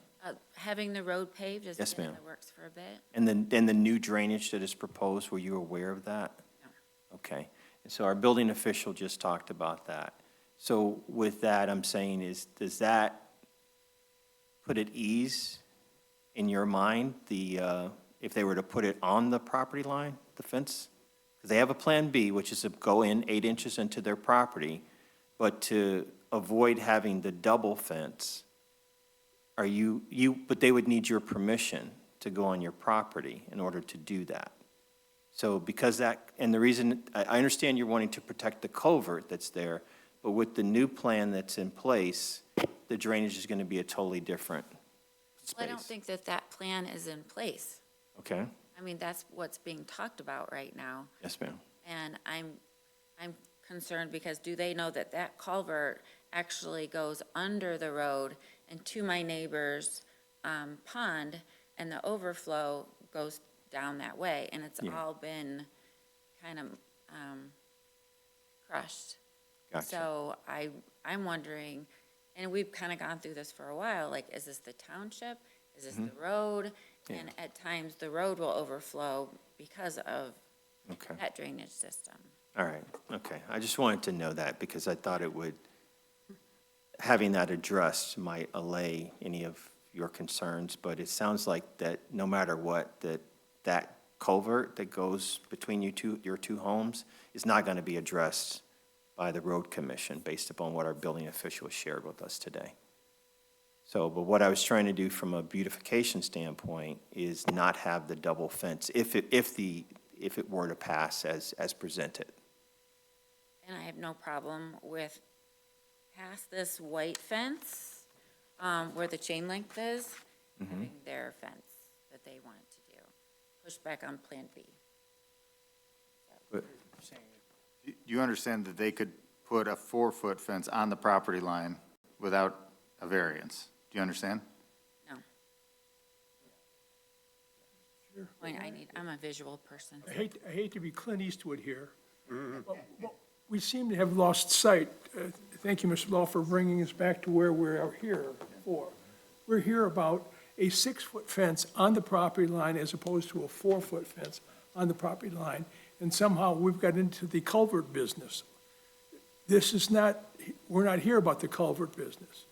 Having the road paved has Yes, been in ma'am. the works for a bit. And the new drainage that is proposed, were you aware of that? No. Okay. And so our building official just talked about that. So with that, I'm saying is, does that put at ease in your mind, if they were to put it on the property line, the fence? Because they have a Plan B, which is to go in 8 inches into their property, but to avoid having the double fence, but they would need your permission to go on your property in order to do that. So because that, and the reason, I understand you're wanting to protect the culvert that's there, but with the new plan that's in place, the drainage is going to be a totally different space. Well, I don't think that that plan is in place. Okay? I mean, that's what's being talked about right now. Yes, ma'am. And I'm concerned because do they know that that culvert actually goes under the road and to my neighbor's pond, and the overflow goes down that way, and it's Yeah. all been kind of crushed. Gotcha. So I'm wondering, and we've kind of gone through this for a while, like, is this the township? Is this the road? Yeah. And at times, the road will overflow because of Okay. that drainage system. All right, okay. I just wanted to know that because I thought it would, having that addressed might allay any of your concerns, but it sounds like that no matter what, that culvert that goes between your two homes is not going to be addressed by the road commission based upon what our building official shared with us today. So, but what I was trying to do from a beautification standpoint is not have the double fence if it were to pass as presented. And I have no problem with past this white fence, where the chain link is, having their fence that they wanted to do. Push back on Plan B. But You understand that they could put a 4-foot fence on the property line without a variance? Do you understand? No. I'm a visual person. I hate to be Clint Eastwood here, but we seem to have lost sight. Thank you, Mr. Law, for bringing us back to where we're here for. We're here about a 6-foot fence on the property line as opposed to a 4-foot fence on the property line, and somehow we've got into the culvert business. This is not, we're not here about the culvert business.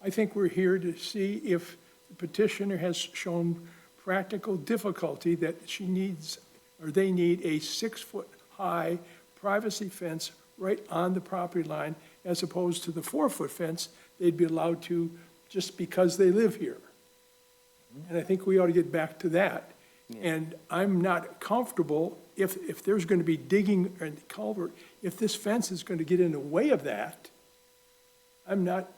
I think we're here to see if the petitioner has shown practical difficulty that she needs, or they need a 6-foot-high privacy fence right on the property line, as opposed to the 4-foot fence they'd be allowed to just because they live here. And I think we ought to get back to that. And I'm not comfortable if there's going to be digging in the culvert, if this fence is going to get in the way of that. I'm not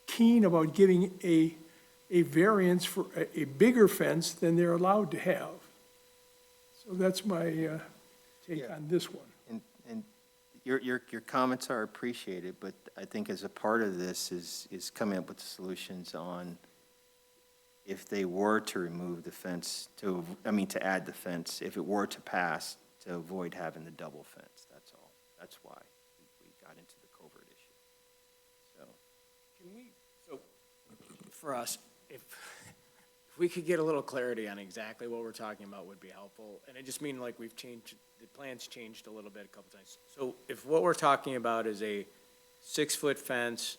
keen about giving a variance for a bigger fence than they're allowed to have. So that's my take on this one. And your comments are appreciated, but I think as a part of this is coming up with solutions on if they were to remove the fence, to add the fence, if it were to pass, to avoid having the double fence, that's all. That's why we got into the culvert issue. So, So, for us, if we could get a little clarity on exactly what we're talking about would be helpful. And I just mean like we've changed, the plan's changed a little bit a couple times. So if what we're talking about is a 6-foot fence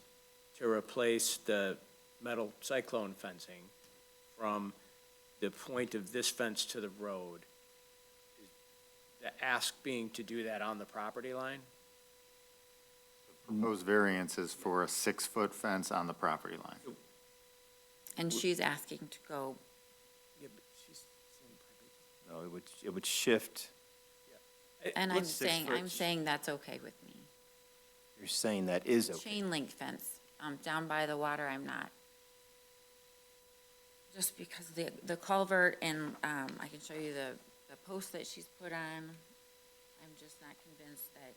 to replace the metal cyclone fencing from the point of this fence to the road, is the ask being to do that on the property line? Proposed variance is for a 6-foot fence on the property line. And she's asking to go, Yeah, but she's saying no, it would shift. and I'm What's 6 saying, foot? I'm saying that's okay with me. You're saying that is okay. Chain link fence, down by the water, I'm not. Just because the culvert and, I can show you the post that she's put on, I'm just not convinced that,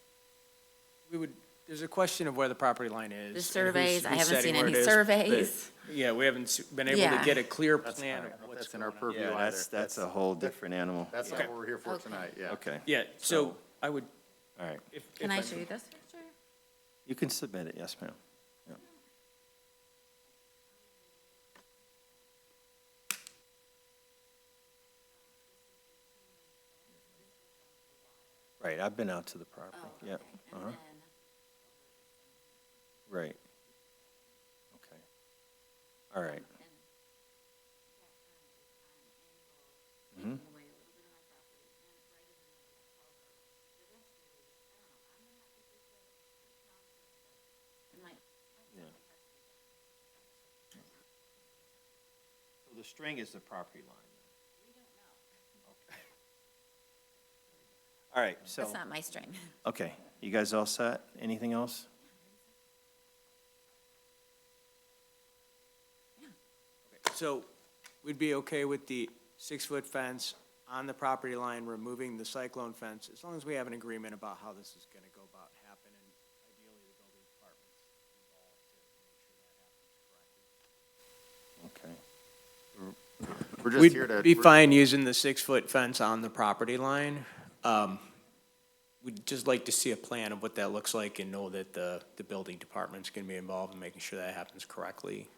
There's a question of where the property line is. the and who's- surveys, I who's haven't setting seen where any it is, but- surveys. Yeah, we haven't been able to Yeah. get a clear That's plan fine. of what's That's in our going on. purview Yeah, either. that's a whole different animal. That's not what we're here for Okay. tonight, yeah. Okay, Yeah, so I would, all right. if. Can if I show you this picture? You can submit it, yes, ma'am. Yeah. Right, I've been out to the property, Oh, yeah, okay. And uh-huh, then, right. Okay, all right. Mhm. taking away a little bit of my property, and it's right in the middle of that culvert. The rest is, I don't know, I'm gonna have to just say, it sounds good, but it might, Yeah. So the string is the property line? we don't know. Okay. All right, so, That's not my string. okay, you guys all set? Anything else? So we'd be okay with the 6-foot fence on the property line, removing the cyclone fence, as long as we have an agreement about how this is gonna go about happen, and ideally the building department's involved to make sure that happens correctly. Okay. We're just here to. We'd be fine using the 6-foot fence on the property line. We'd just like to see a plan of what that looks like and know that the building department's gonna be involved in making sure that happens correctly.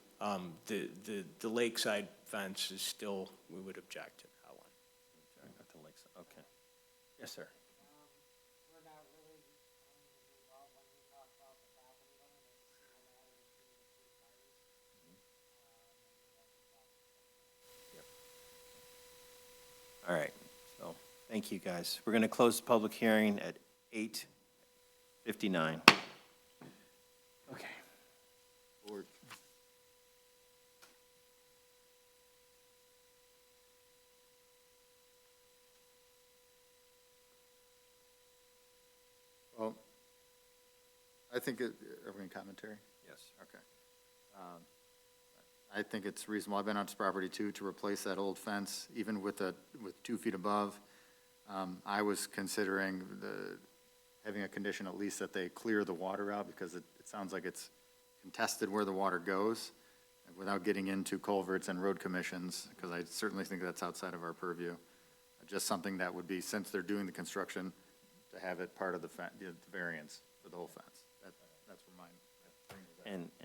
The lakeside fence is still, we would object to that one. At the lakes, okay. Yes, sir. We're not really involved when we talk about the property line, it's a civil matter between the two parties. All right, so, thank you, guys. We're going to close the public hearing at 8:59. Okay. Board. Well, I think are we in commentary? Yes. Okay. I think it's reasonable, I've been on this property too, to replace that old fence, even with 2 feet above. I was considering having a condition at least that they clear the water out, because it sounds like it's contested where the water goes, without getting into culverts and road commissions, because I certainly think that's outside of our purview. Just something that would be, since they're doing the construction, to have it part of the variance for the whole fence. That's where mine.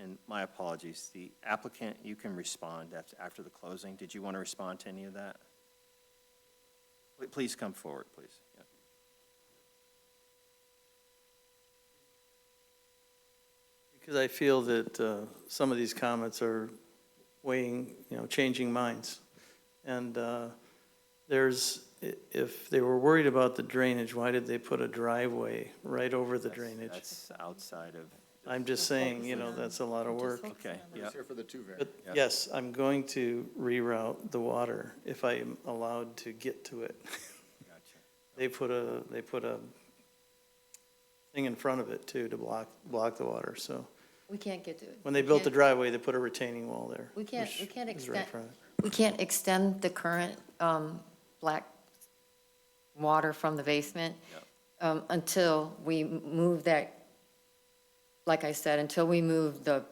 And my apologies, the applicant, you can respond after the closing. Did you want to respond to any of that? Please come forward, please. Yeah. Because I feel that some of these comments are weighing, changing minds. And if they were worried about the drainage, why did they put a driveway right over the drainage? That's outside of, I'm just saying, that's a lot of work. okay, We're yeah. just here for the 2 variants. But Yeah. yes, I'm going to reroute the water if I am allowed to get to it. Gotcha. They put a thing in front of it too, to block the water, so. We can't get to it. When they We built the can't- driveway, they put a retaining wall there. We can't which is extend, right in front of it. we can't extend the current black water from the basement until we move that, like I said, until we move the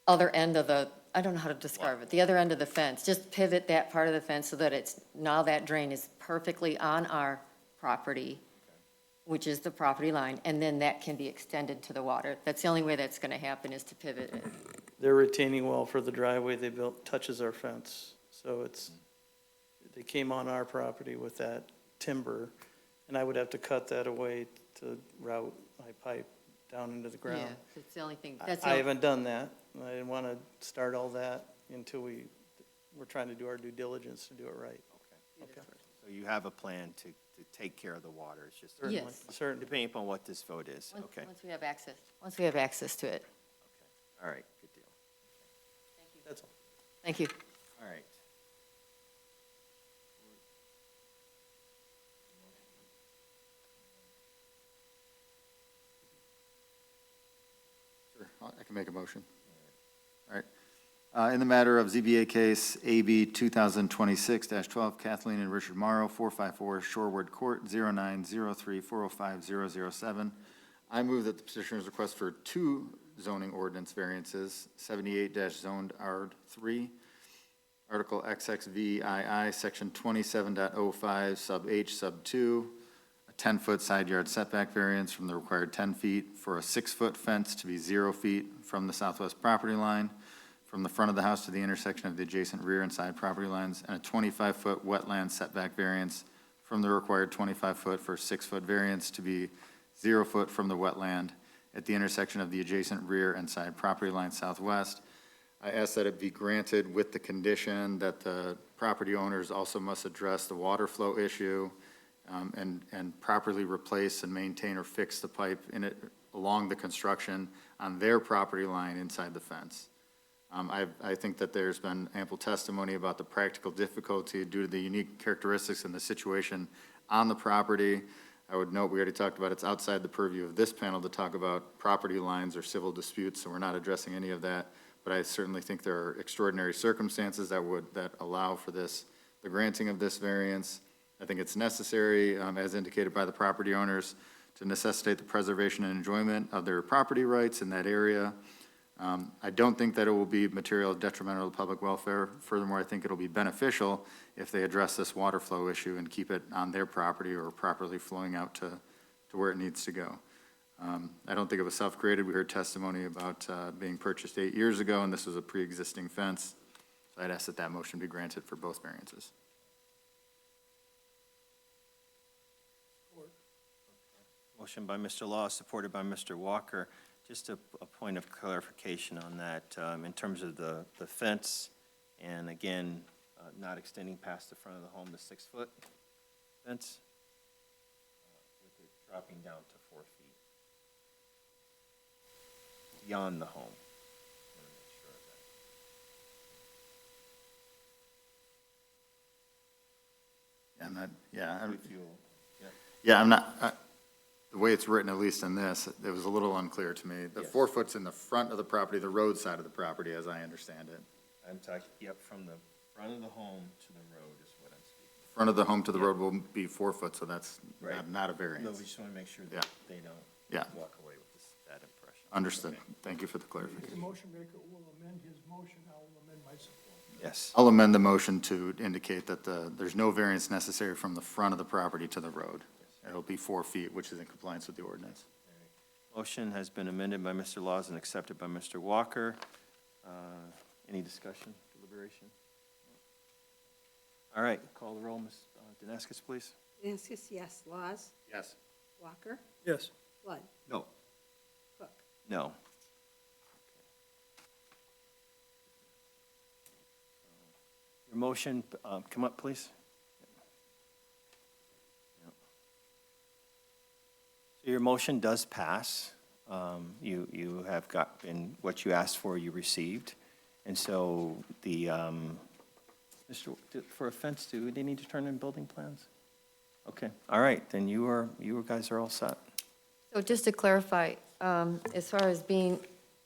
other end of the, I don't know how to describe it, the other end of the fence. Just pivot that part of the fence so that now that drain is perfectly on our property, which is the property line, and then that can be extended to the water. That's the only way that's going to happen, is to pivot it. Their retaining wall for the driveway they built touches our fence, so they came on our property with that timber, and I would have to cut that away to route my pipe down into the Yeah, ground. that's the only thing. I haven't done that. I didn't want to start all that until we're trying to do our due diligence to do it right. Okay. So you have a plan to take care of the water, it's just Certainly, Yes. Certainly. depending upon what this vote is, okay? Once we have access to it. Okay, all right, good deal. That's all. Thank you. All right. Sure, I can make a motion. All right. In the matter of ZBA case AB 2026-12, Kathleen and Richard Morrow, 454 Shorewood Court, 0903405007. I move that the petitioner's request for two zoning ordinance variances, 78-zoned R3, Article XXVII, Section 27.05, Sub H, Sub 2, a 10-foot side yard setback variance from the required 10 feet for a 6-foot fence to be 0 feet from the southwest property line, from the front of the house to the intersection of the adjacent rear and side property lines, and a 25-foot wetland setback variance from the required 25-foot for 6-foot variance to be 0 foot from the wetland at the intersection of the adjacent rear and side property line southwest. I ask that it be granted with the condition that the property owners also must address the water flow issue and properly replace and maintain or fix the pipe in it along the construction on their property line inside the fence. I think that there's been ample testimony about the practical difficulty due to the unique characteristics and the situation on the property. I would note, we already talked about, it's outside the purview of this panel to talk about property lines or civil disputes, so we're not addressing any of that. But I certainly think there are extraordinary circumstances that allow for this, the granting of this variance. I think it's necessary, as indicated by the property owners, to necessitate the preservation and enjoyment of their property rights in that area. I don't think that it will be material detrimental to public welfare. Furthermore, I think it'll be beneficial if they address this water flow issue and keep it on their property or properly flowing out to where it needs to go. I don't think it was self-created. We heard testimony about being purchased 8 years ago, and this was a pre-existing fence. So I'd ask that that motion be granted for both variances. Motion by Mr. Law, supported by Mr. Walker. Just a point of clarification on that, in terms of the fence, and again, not extending past the front of the home, the 6-foot fence, with it dropping down to 4 feet beyond the home. I want to make sure of that. If you'll- Yeah, I'm not, the way it's written, at least in this, it was a little unclear to me. The Yes. 4 foot's in the front of the property, the road side of the property, as I understand it. I'm talking, yep, from the front of the home to the road is what I'm speaking. Front of the home to the road will be 4 foot, so that's Right. not a No, variance. we just want to make sure Yeah. that they don't Yeah. walk away with that impression. Understood. Thank you for the The clarification. motion maker will amend his motion, I will amend my support. Yes. I'll amend the motion to indicate that there's no variance necessary from the front of the property to the road. It'll be 4 feet, which is in compliance with the ordinance. Motion has been amended by Mr. Laws and accepted by Mr. Walker. Any discussion, deliberation? All right, call the roll, Ms. Deneskis, please. Denskis, yes. Laws? Yes. Walker? Yes. Flood? No. Cook? No. Your motion, come up, please. So your motion does pass. You have got, in what you asked for, you received. And so for a fence, do they need to turn in building plans? Okay, all right, then you guys are all set. So just to clarify, as far as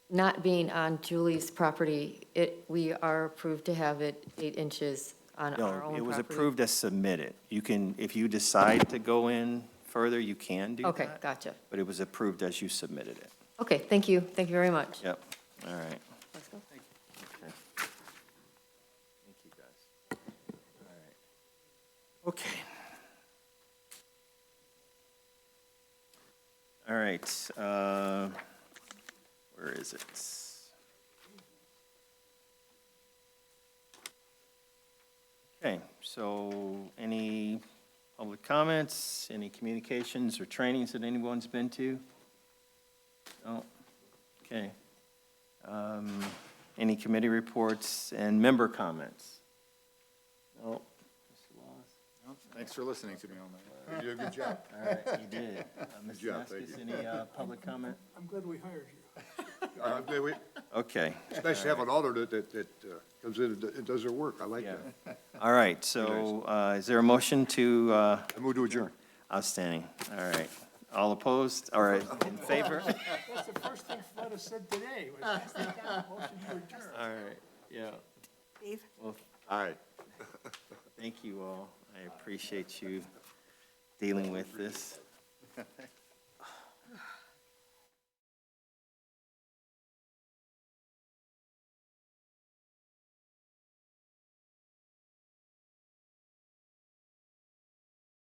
not being on Julie's property, we are approved to have it 8 inches on our own No, property? it was approved as submitted. You can, if you decide to go in further, you can do that. Okay, gotcha. But it was approved as you submitted it. Okay, thank you. Thank you very much. Yep, all right. Let's go. Okay. Thank you, guys. All right. Okay. All right, where is it? Okay, so any public comments, any communications or trainings that anyone's been to? No? Okay. Any committee reports and member comments? No? Mr. Laws? Thanks for listening to me all night. You did a good job. All right, you did. Ms. Good job, thank Vasquez, you. any public comment? I'm glad we hired you. Okay. It's nice to have an auditor that comes in and does their work. I like Yeah. that. All right, so is there a motion to, I move to adjourn. outstanding, all right. All opposed, all right, in favor? That's the first thing Flood has said today, was motion to adjourn. All right, Yeah, Dave? well, Aye. thank you all. I appreciate you dealing with this.